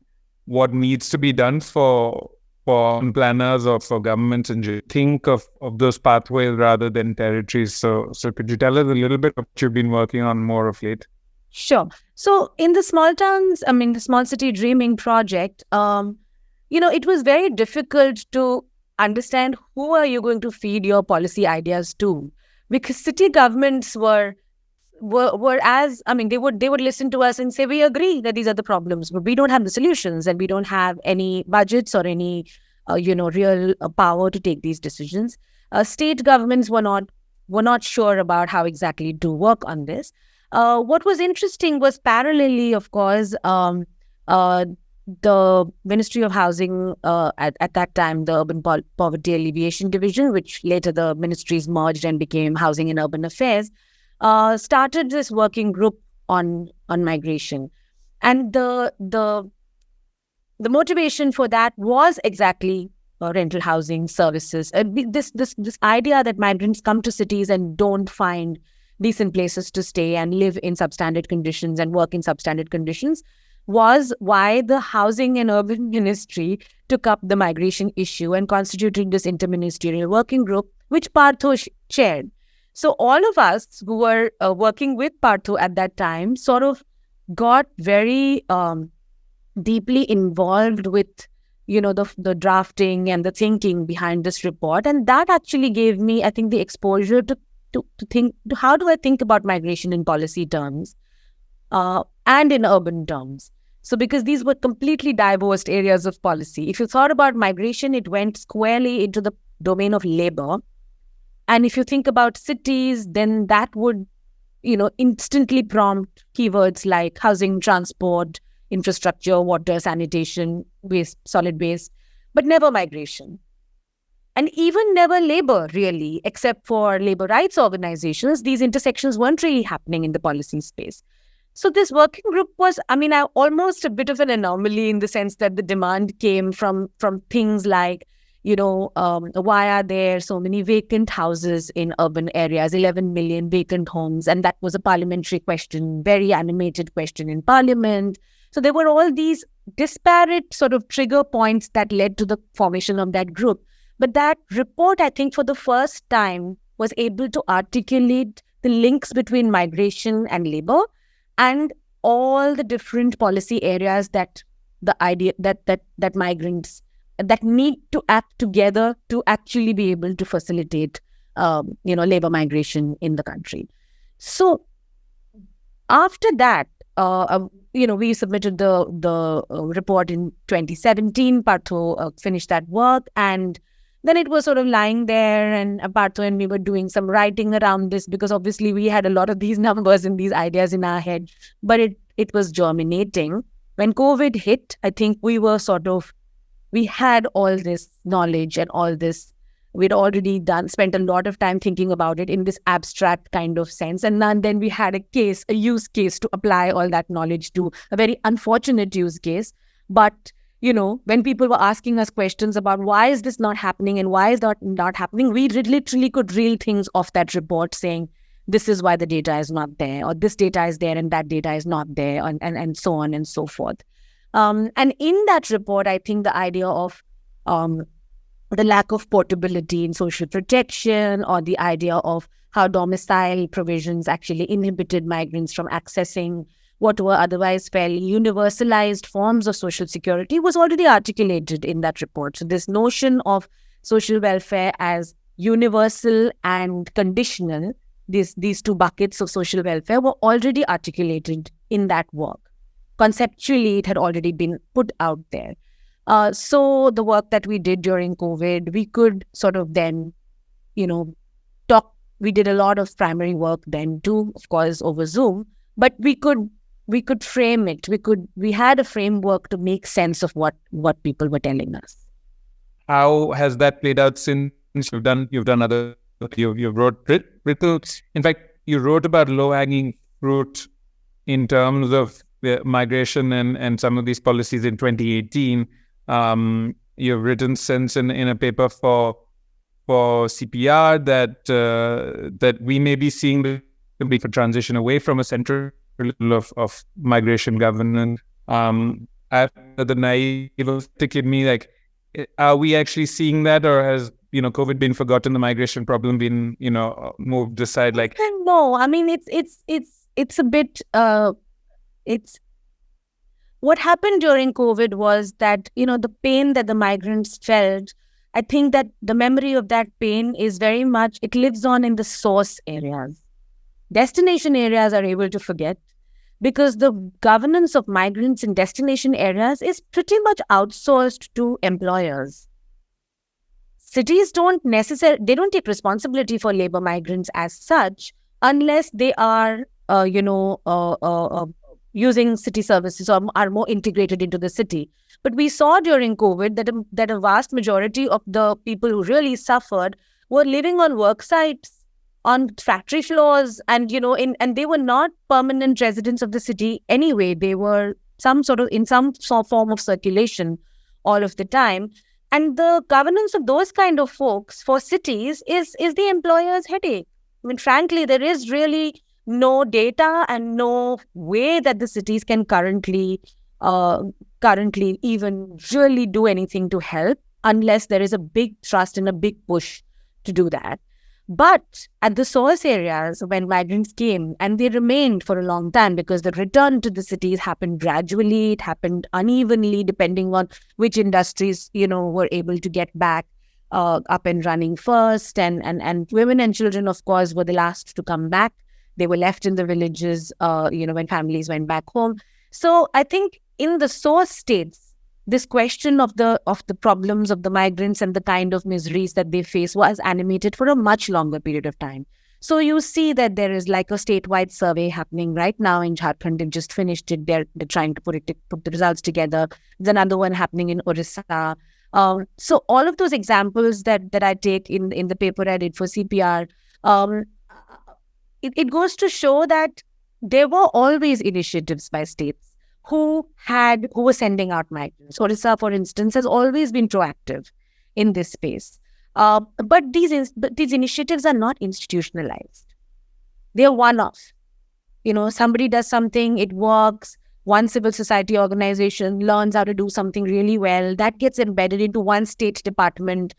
needs to be done for planners or for governments and think of those pathways rather than territories. So could you tell us a little bit of what you've been working on more of late?
Sure. So in the small towns, the small city dreaming project, it was very difficult to understand who are you going to feed your policy ideas to, because city governments were as they would listen to us and say, we agree that these are the problems, but we don't have the solutions and we don't have any budgets or any real power to take these decisions. State governments were not sure about how exactly to work on this. What was interesting was parallelly, of course, the Ministry of Housing, at that time, the Urban Poverty Alleviation Division, which later the ministries merged and became Housing and Urban Affairs, started this working group on migration. And the motivation for that was exactly rental housing services. This idea that migrants come to cities and don't find decent places to stay and live in substandard conditions and work in substandard conditions was why the Housing and Urban Ministry took up the migration issue and constituted this interministerial working group, which Partho chaired. So all of us who were working with Partho at that time sort of got very deeply involved with, the drafting and the thinking behind this report. And that actually gave me, I think, the exposure to think, how do I think about migration in policy terms and in urban terms? So because these were completely divorced areas of policy. If you thought about migration, it went squarely into the domain of labor. And if you think about cities, then that would, instantly prompt keywords like housing, transport, infrastructure, water, sanitation, waste, solid waste, but never migration. And even never labor, really, except for labor rights organizations. These intersections weren't really happening in the policy space. So this working group was, almost a bit of an anomaly in the sense that the demand came from things like, why are there so many vacant houses in urban areas, 11 million vacant homes? And that was a parliamentary question, very animated question in parliament. So there were all these disparate sort of trigger points that led to the formation of that group. But that report, I think, for the first time was able to articulate the links between migration and labor and all the different policy areas that the idea that migrants that need to act together to actually be able to facilitate, labor migration in the country. So after that, we submitted the report in 2017. Partho finished that work, and then it was sort of lying there, and Partho and me were doing some writing around this because obviously we had a lot of these numbers and these ideas in our head, but it was germinating. When COVID hit, I think we had all this knowledge and all this, we'd already spent a lot of time thinking about it in this abstract kind of sense. And then we had a use case to apply all that knowledge to, a very unfortunate use case. But when people were asking us questions about why is this not happening and why is that not happening, we literally could reel things off that report saying, this is why the data is not there, or this data is there and that data is not there, and so on and so forth. And in that report, I think the idea of the lack of portability in social protection, or the idea of how domicile provisions actually inhibited migrants from accessing what were otherwise fairly universalized forms of social security, was already articulated in that report. So this notion of social welfare as universal and conditional, these two buckets of social welfare were already articulated in that work. Conceptually, it had already been put out there. So the work that we did during COVID, we could sort of then, talk. We did a lot of primary work then too, of course, over Zoom, but we could frame it. We had a framework to make sense of what people were telling us.
How has that played out since you've done other? You wrote Ritu. In fact, you wrote about low-hanging fruit in terms of migration and some of these policies in 2018. You've written since in a paper for CPR that we may be seeing the be for transition away from a central level of migration governance. The naive stick in me, like, are we actually seeing that, or has COVID been forgotten, the migration problem been moved aside? Like,
no, I mean it's a bit it's what happened during COVID was that the pain that the migrants felt. I think that the memory of that pain is very much, it lives on in the source areas. Destination areas are able to forget, because the governance of migrants in destination areas is pretty much outsourced to employers. Cities don't take responsibility for labor migrants as such, unless they are, using city services or are more integrated into the city. But we saw during COVID that a vast majority of the people who really suffered were living on work sites, on factory floors, and and they were not permanent residents of the city anyway. They were in some form of circulation all of the time. And the governance of those kind of folks for cities is the employer's headache. I mean, frankly, there is really no data and no way that the cities can currently even really do anything to help, unless there is a big trust and a big push to do that. But at the source areas, when migrants came, and they remained for a long time, because the return to the cities happened gradually, it happened unevenly, depending on which industries, were able to get back up and running first. And women and children, of course, were the last to come back. They were left in the villages, when families went back home. So I think in the source states, this question of the problems of the migrants and the kind of miseries that they face was animated for a much longer period of time. So you see that there is like a statewide survey happening right now in Jharkhand. They've just finished it. They're trying to put the results together. There's another one happening in Orissa. So all of those examples that I take in the paper I did for CPR, it goes to show that there were always initiatives by states who were sending out migrants. Orissa, for instance, has always been proactive in this space. But these initiatives are not institutionalized. They are one-off. Somebody does something, it works. One civil society organization learns how to do something really well. That gets embedded into one state department,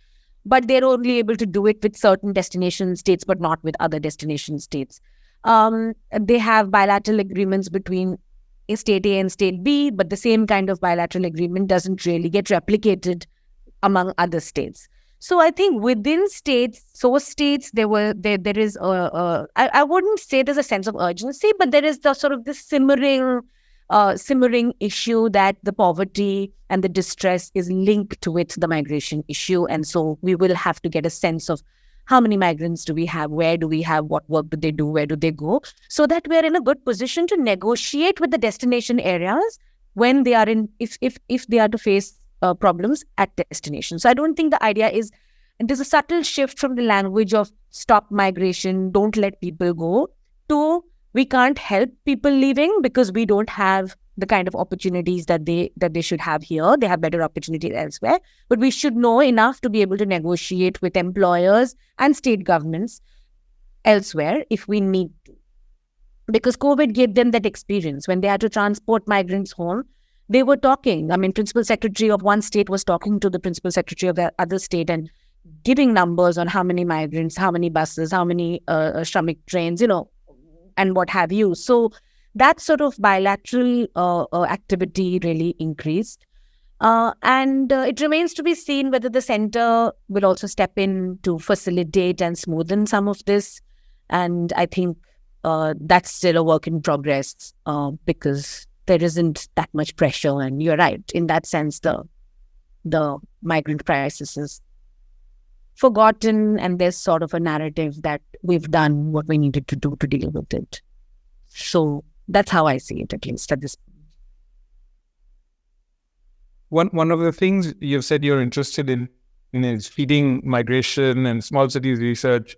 but they're only able to do it with certain destination states, but not with other destination states. They have bilateral agreements between state A and state B, but the same kind of bilateral agreement doesn't really get replicated among other states. So I think within states, source states, there is I wouldn't say there's a sense of urgency, but there is the sort of this simmering issue that the poverty and the distress is linked with the migration issue. And so we will have to get a sense of how many migrants do we have, where do we have, what work do they do, where do they go, so that we're in a good position to negotiate with the destination areas when they are if they are to face problems at destination. So I don't think the idea is, and there's a subtle shift from the language of stop migration, don't let people go, to we can't help people leaving because we don't have the kind of opportunities that they should have here. They have better opportunities elsewhere. But we should know enough to be able to negotiate with employers and state governments elsewhere if we need to. Because COVID gave them that experience. When they had to transport migrants home, they were talking. I mean, principal secretary of one state was talking to the principal secretary of the other state and giving numbers on how many migrants, how many buses, how many Shramik trains, and what have you. So that sort of bilateral activity really increased. And it remains to be seen whether the center will also step in to facilitate and smoothen some of this. And I think that's still a work in progress because there isn't that much pressure. And you're right, in that sense, the migrant crisis is forgotten, and there's sort of a narrative that we've done what we needed to do to deal with it. So that's how I see it, at least at this
point. One of the things you've said you're interested in is feeding migration and small cities research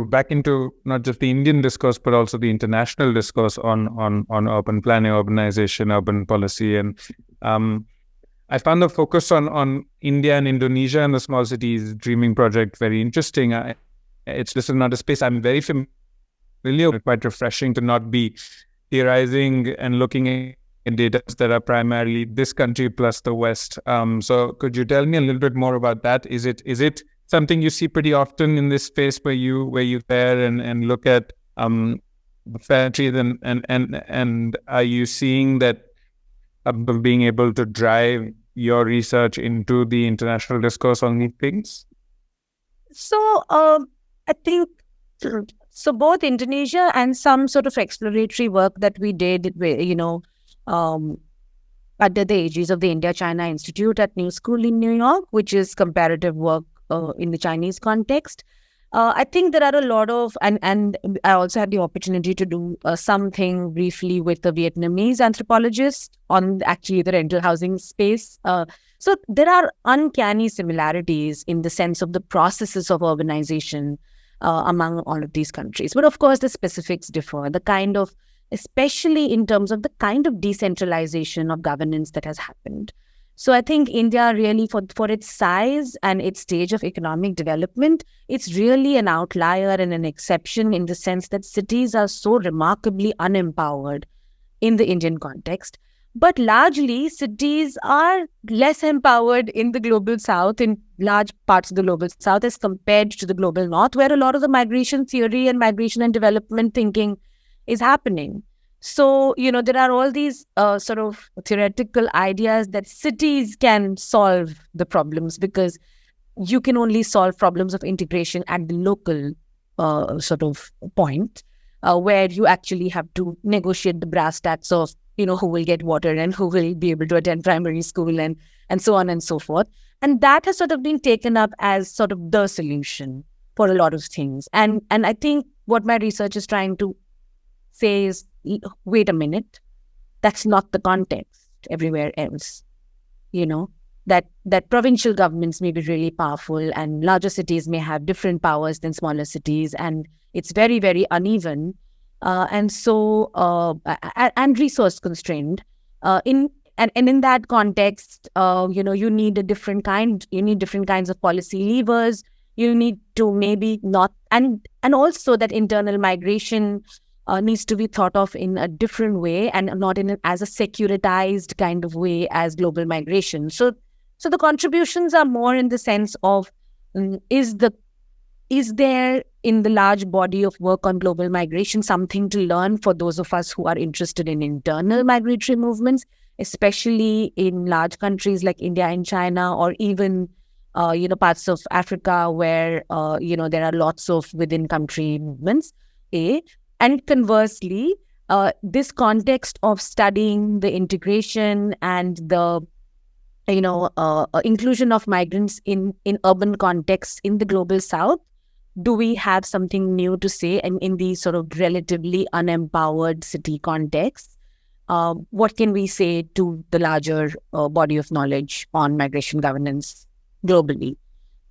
back into not just the Indian discourse, but also the international discourse on urban planning, urbanization, urban policy. And I found the focus on India and Indonesia and the Small Cities Dreaming Project very interesting. This is not a space I'm very familiar really quite refreshing to not be theorizing and looking at data that are primarily this country plus the West. So could you tell me a little bit more about that? Is it something you see pretty often in this space where you pair and look at countries and are you seeing that being able to drive your research into the international discourse on these things?
So I think so. Both Indonesia and some sort of exploratory work that we did, under the aegis of the India-China Institute at New School in New York, which is comparative work in the Chinese context. I think there are a lot of, and I also had the opportunity to do something briefly with a Vietnamese anthropologist on actually the rental housing space. So there are uncanny similarities in the sense of the processes of urbanization among all of these countries. But of course, the specifics differ. The kind of, especially in terms of the kind of decentralization of governance that has happened. So I think India really, for its size and its stage of economic development, it's really an outlier and an exception in the sense that cities are so remarkably unempowered in the Indian context. But largely, cities are less empowered in the global south, in large parts of the global south, as compared to the global north, where a lot of the migration theory and migration and development thinking is happening. So, there are all these sort of theoretical ideas that cities can solve the problems because you can only solve problems of integration at the local sort of point where you actually have to negotiate the brass tacks of, who will get water and who will be able to attend primary school and so on and so forth. And that has sort of been taken up as sort of the solution for a lot of things. And I think what my research is trying to say is, wait a minute, that's not the context everywhere else. That provincial governments may be really powerful and larger cities may have different powers than smaller cities, and it's very, very uneven and resource constrained. In that context, you need different kinds of policy levers. You need to maybe not, and also that internal migration needs to be thought of in a different way and not as a securitized kind of way as global migration. So the contributions are more in the sense of is there in the large body of work on global migration something to learn for those of us who are interested in internal migratory movements, especially in large countries like India and China, or even parts of Africa where there are lots of within country movements. And conversely, this context of studying the integration and the inclusion of migrants in urban contexts in the global south, do we have something new to say? And in these sort of relatively unempowered city contexts, what can we say to the larger body of knowledge on migration governance globally?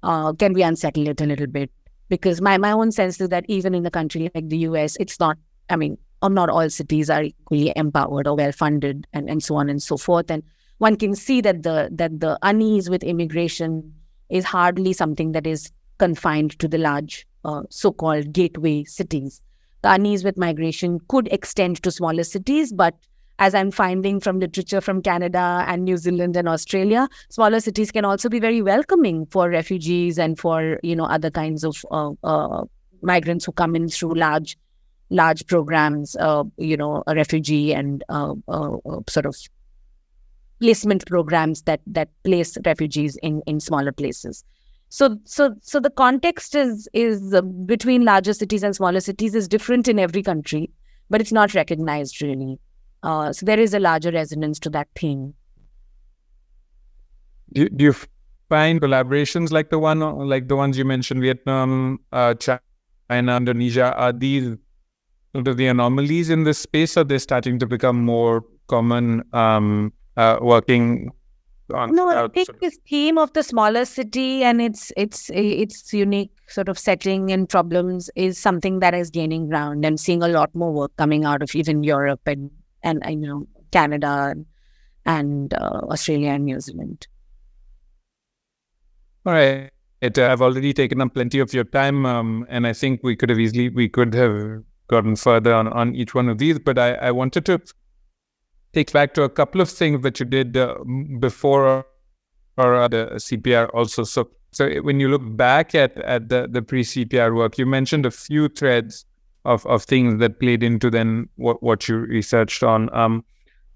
Can we unsettle it a little bit? Because my own sense is that even in a country like the US, it's not, not all cities are equally empowered or well-funded and so on and so forth. And one can see that the unease with immigration is hardly something that is confined to the large so-called gateway cities. The unease with migration could extend to smaller cities, but as I'm finding from literature from Canada and New Zealand and Australia, smaller cities can also be very welcoming for refugees and for other kinds of migrants who come in through large programs, a refugee and sort of placement programs that place refugees in smaller places. So the context is between larger cities and smaller cities is different in every country, but it's not recognized really. So there is a larger resonance to that theme.
Do you find collaborations like the ones you mentioned, Vietnam, China, Indonesia, are these sort of the anomalies in this space? Are they starting to become more common working on?
No, I think this theme of the smaller city and its unique sort of setting and problems is something that is gaining ground and seeing a lot more work coming out of even Europe and Canada and Australia and New Zealand.
All right. I've already taken up plenty of your time, and I think we could have gotten further on each one of these, but I wanted to take back to a couple of things that you did before or the CPR also. So when you look back at the pre-CPR work, you mentioned a few threads of things that played into then what you researched on.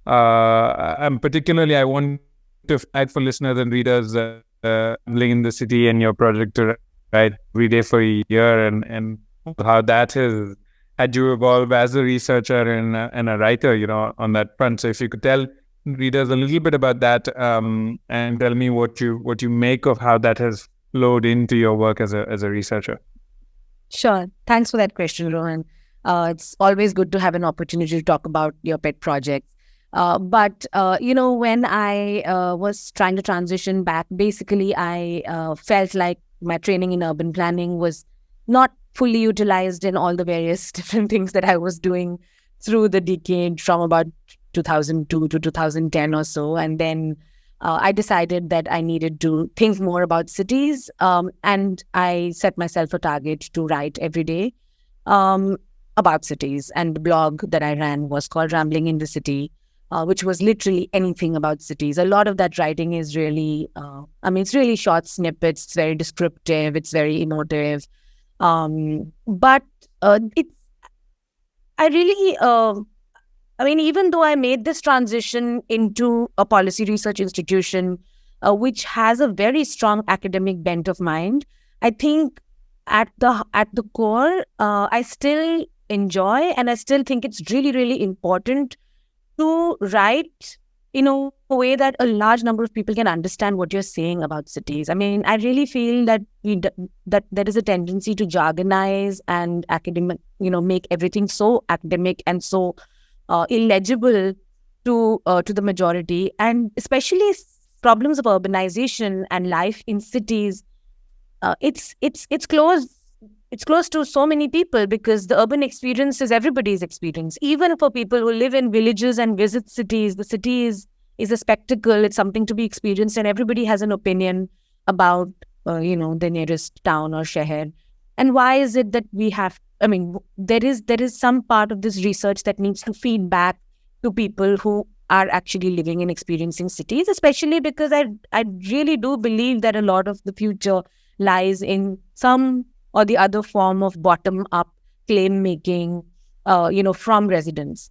And particularly, I want to flag for listeners and readers living in the city and your project to write every day for a year, and how that has had you evolve as a researcher and a writer, on that front. So if you could tell readers a little bit about that, and tell me what you make of how that has flowed into your work as a researcher.
Sure. Thanks for that question, Rohan. It's always good to have an opportunity to talk about your pet projects. But when I was trying to transition back, basically I felt like my training in urban planning was not fully utilized in all the various different things that I was doing through the decade from about 2002 to 2010 or so. And then I decided that I needed to think more about cities. And I set myself a target to write every day about cities. And the blog that I ran was called Rambling in the City, which was literally anything about cities. A lot of that writing is really, it's really short snippets. It's very descriptive. It's very emotive. But even though I made this transition into a policy research institution, which has a very strong academic bent of mind, I think at the core, I still enjoy and I still think it's really, really important to write in a way that a large number of people can understand what you're saying about cities. I mean, I really feel that that there is a tendency to jargonize and academic, make everything so academic and so illegible to the majority, and especially problems of urbanization and life in cities. It's close to so many people because the urban experience is everybody's experience. Even for people who live in villages and visit cities, the city is a spectacle. It's something to be experienced, and everybody has an opinion about the nearest town or sheher. And why is it that we have? There is some part of this research that needs to feed back to people who are actually living and experiencing cities, especially because I really do believe that a lot of the future lies in some or the other form of bottom-up claim making, from residents.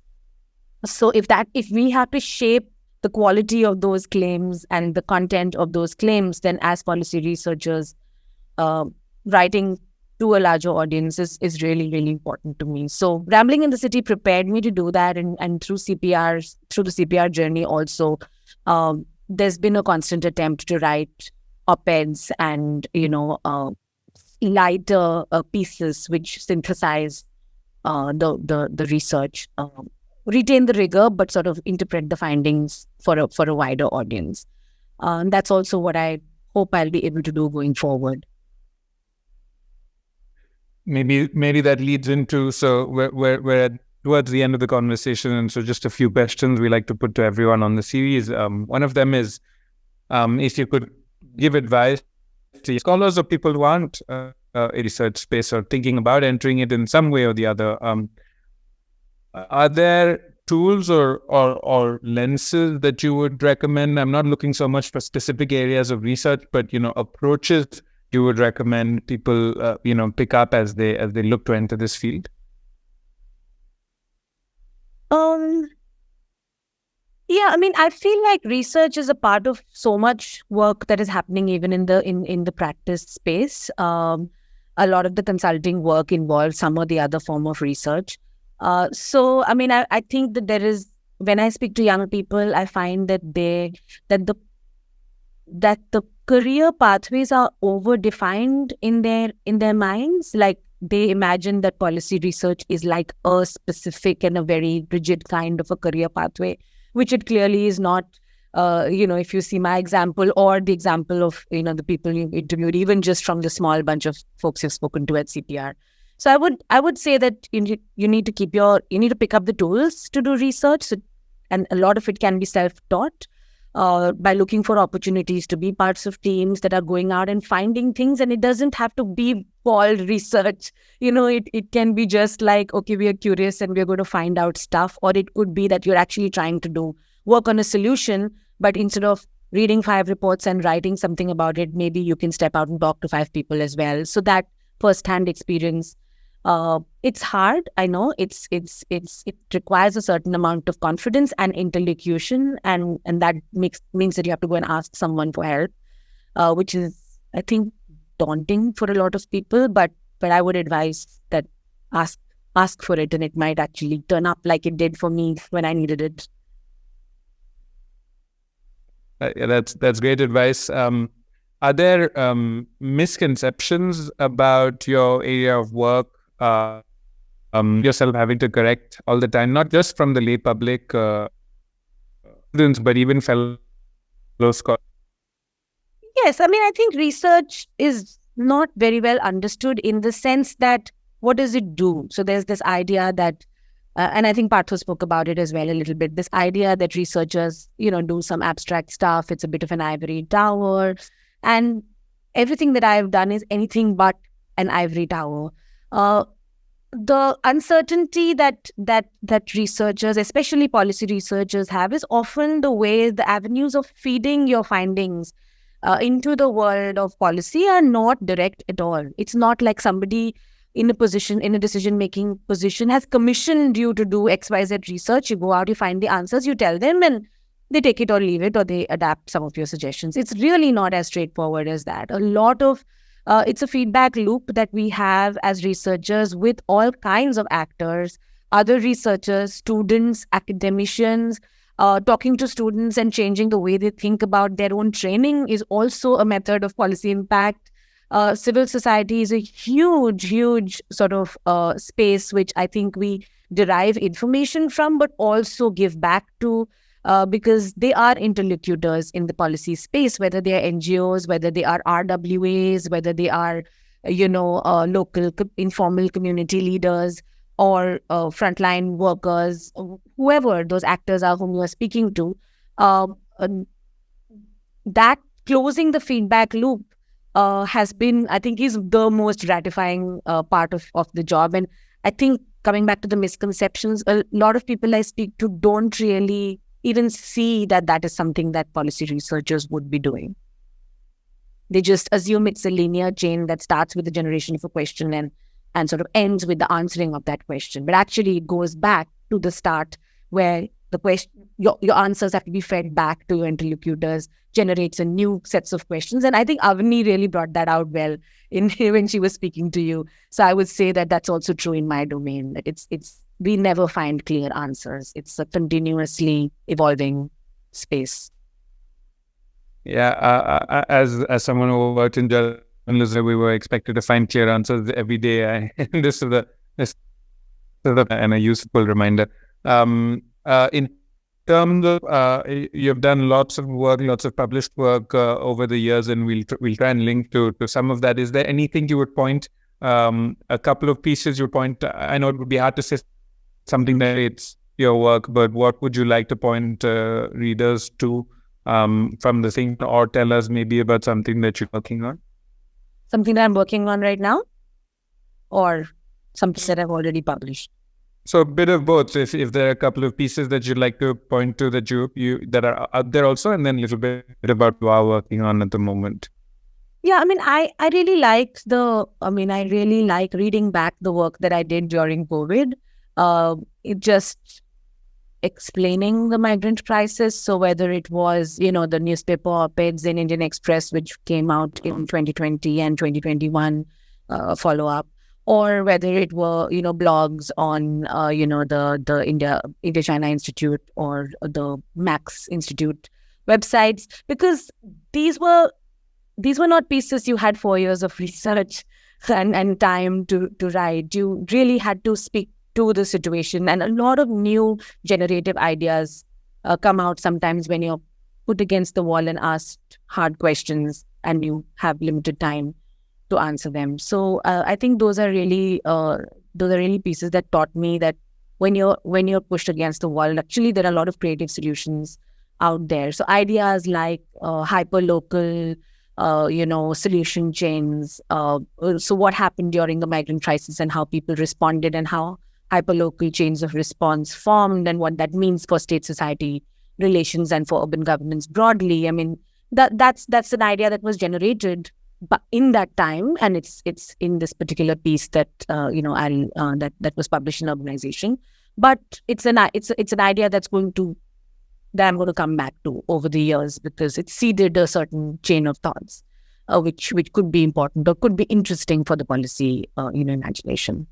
So if we have to shape the quality of those claims and the content of those claims, then as policy researchers, writing to a larger audience is really, really important to me. So Rambling in the City prepared me to do that. And through the CPR journey also, there's been a constant attempt to write op-eds and, lighter pieces which synthesize the research, retain the rigor, but sort of interpret the findings for a wider audience. That's also what I hope I'll be able to do going forward.
Maybe that leads into, so we're towards the end of the conversation, and so just a few questions we like to put to everyone on the series. One of them is, if you could give advice to scholars or people who aren't a research space or thinking about entering it in some way or the other, are there tools or lenses that you would recommend? I'm not looking so much for specific areas of research, but approaches you would recommend people pick up as they look to enter this field?
I feel like research is a part of so much work that is happening even in the practice space. A lot of the consulting work involves some or the other form of research. I think that there is, when I speak to young people, I find that the career pathways are over-defined in their minds. Like, they imagine that policy research is like a specific and a very rigid kind of a career pathway, which it clearly is not. If you see my example or the example of the people you've interviewed, even just from the small bunch of folks you've spoken to at CPR. So I would say that you need to pick up the tools to do research, and a lot of it can be self-taught. by looking for opportunities to be parts of teams that are going out and finding things. And it doesn't have to be called research. It can be just like, okay, we are curious and we're going to find out stuff. Or it could be that you're actually trying to do work on a solution, but instead of reading 5 reports and writing something about it, maybe you can step out and talk to 5 people as well. So that first-hand experience, it's hard. I know it requires a certain amount of confidence and interlocution, and that means that you have to go and ask someone for help, which is, I think, daunting for a lot of people. But I would advise that ask for it, and it might actually turn up like it did for me when I needed it.
Yeah, that's great advice. Are there misconceptions about your area of work? Yourself having to correct all the time, not just from the lay public students, but even fellow scholars?
Yes, I think research is not very well understood in the sense that what does it do? So there's this idea that, and I think Partho spoke about it as well a little bit, this idea that researchers, do some abstract stuff. It's a bit of an ivory tower. And everything that I've done is anything but an ivory tower. The uncertainty that researchers, especially policy researchers, have is often the avenues of feeding your findings into the world of policy are not direct at all. It's not like somebody in a decision-making position has commissioned you to do XYZ research. You go out, you find the answers, you tell them, and they take it or leave it, or they adapt some of your suggestions. It's really not as straightforward as that. A lot of it's a feedback loop that we have as researchers with all kinds of actors, other researchers, students, academicians. Talking to students and changing the way they think about their own training is also a method of policy impact. Civil society is a huge sort of space which I think we derive information from, but also give back to, because they are interlocutors in the policy space, whether they are NGOs, whether they are RWAs, whether they are, local informal community leaders or frontline workers, whoever those actors are whom you are speaking to. That closing the feedback loop has been, I think, is the most gratifying part of the job. And I think coming back to the misconceptions, a lot of people I speak to don't really even see that is something that policy researchers would be doing. They just assume it's a linear chain that starts with the generation of a question and sort of ends with the answering of that question. But actually it goes back to the start where the question, your answers have to be fed back to your interlocutors, generates a new sets of questions. And I think Avani really brought that out well when she was speaking to you. So I would say that that's also true in my domain, that it's we never find clear answers. It's a continuously evolving space.
Yeah, as someone who worked in journalism, we were expected to find clear answers every day. This is and a useful reminder. In terms of you've done lots of work, lots of published work over the years, and we'll try and link to some of that. Is there anything you would point? A couple of pieces you point. I know it would be hard to say something that it's your work, but what would you like to point readers to from the thing, or tell us maybe about something that you're working on?
Something that I'm working on right now, or something that I've already published?
So a bit of both. If there are a couple of pieces that you'd like to point to that you that are out there also, and then a little bit about what you're working on at the moment.
Yeah, I really like reading back the work that I did during COVID. It just explaining the migrant crisis. So whether it was, the newspaper op-eds in Indian Express, which came out in 2020 and 2021 follow-up, or whether it were, blogs on, the India-China Institute or the Max Institute websites, because these were not pieces you had 4 years of research and time to write. You really had to speak to the situation, and a lot of new generative ideas come out sometimes when you're put against the wall and asked hard questions and you have limited time to answer them. So I think those are really pieces that taught me that when you're pushed against the wall, actually there are a lot of creative solutions out there. So ideas like hyper-local, solution chains. So what happened during the migrant crisis and how people responded and how hyperlocal chains of response formed and what that means for state-society relations and for urban governance broadly. I mean, that's an idea that was generated but in that time, and it's in this particular piece that that was published in Urbanization. But it's an idea that I'm going to come back to over the years because it seeded a certain chain of thoughts, which could be important or could be interesting for the policy imagination.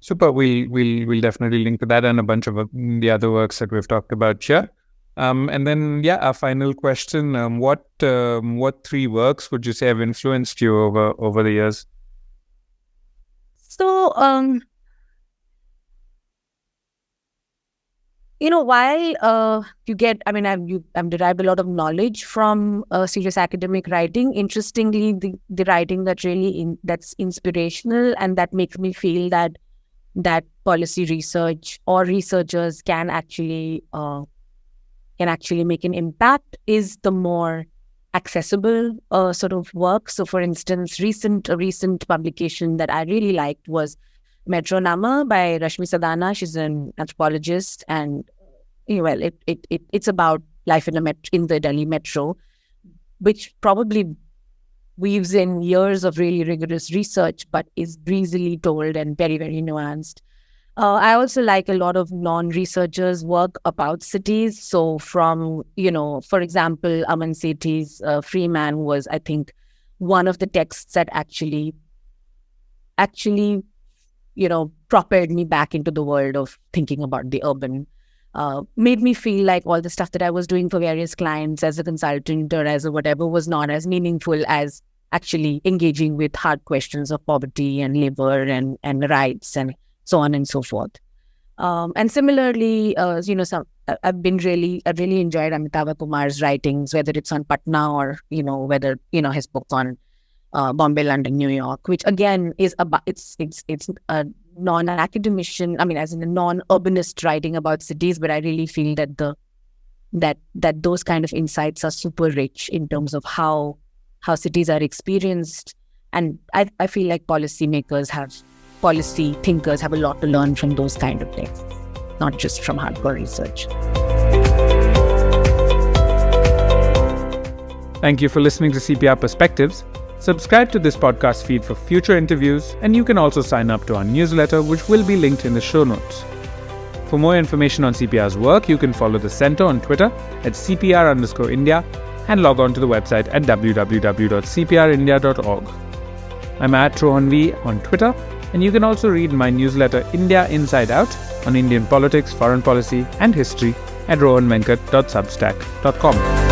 Super. We'll definitely link to that and a bunch of the other works that we've talked about here. And then, our final question: what 3 works would you say have influenced you over the years?
So, while you get, I've derived a lot of knowledge from serious academic writing. Interestingly, the writing that that's inspirational and that makes me feel that policy research or researchers can actually make an impact is the more accessible sort of work. So, for instance, a recent publication that I really liked was Metro Nama by Rashmi Sadana. She's an anthropologist, and it's about life in the Delhi metro, which probably weaves in years of really rigorous research, but is breezily told and very, very nuanced. I also like a lot of non-researchers' work about cities. So from, for example, Aman Sethi's Freeman was, I think, one of the texts that actually propelled me back into the world of thinking about the urban. Made me feel like all the stuff that I was doing for various clients as a consultant or as a whatever was not as meaningful as actually engaging with hard questions of poverty and labor and rights and so on and so forth. And similarly, I've really enjoyed Amitabh Kumar's writings, whether it's on Patna or, whether, his book on Bombay, London, New York, which again is about, it's a non-academician, as in a non-urbanist writing about cities, but I really feel that that those kind of insights are super rich in terms of how cities are experienced. And I feel like policy thinkers have a lot to learn from those kind of texts, not just from hardcore research.
Thank you for listening to CPR Perspectives. Subscribe to this podcast feed for future interviews, and you can also sign up to our newsletter, which will be linked in the show notes. For more information on CPR's work, you can follow the Centre on Twitter at CPR_India and log on to the website at www.cprindia.org. I'm at Rohan V on Twitter, and you can also read my newsletter India Inside Out on Indian politics, foreign policy and history at rohanvenkat.substack.com.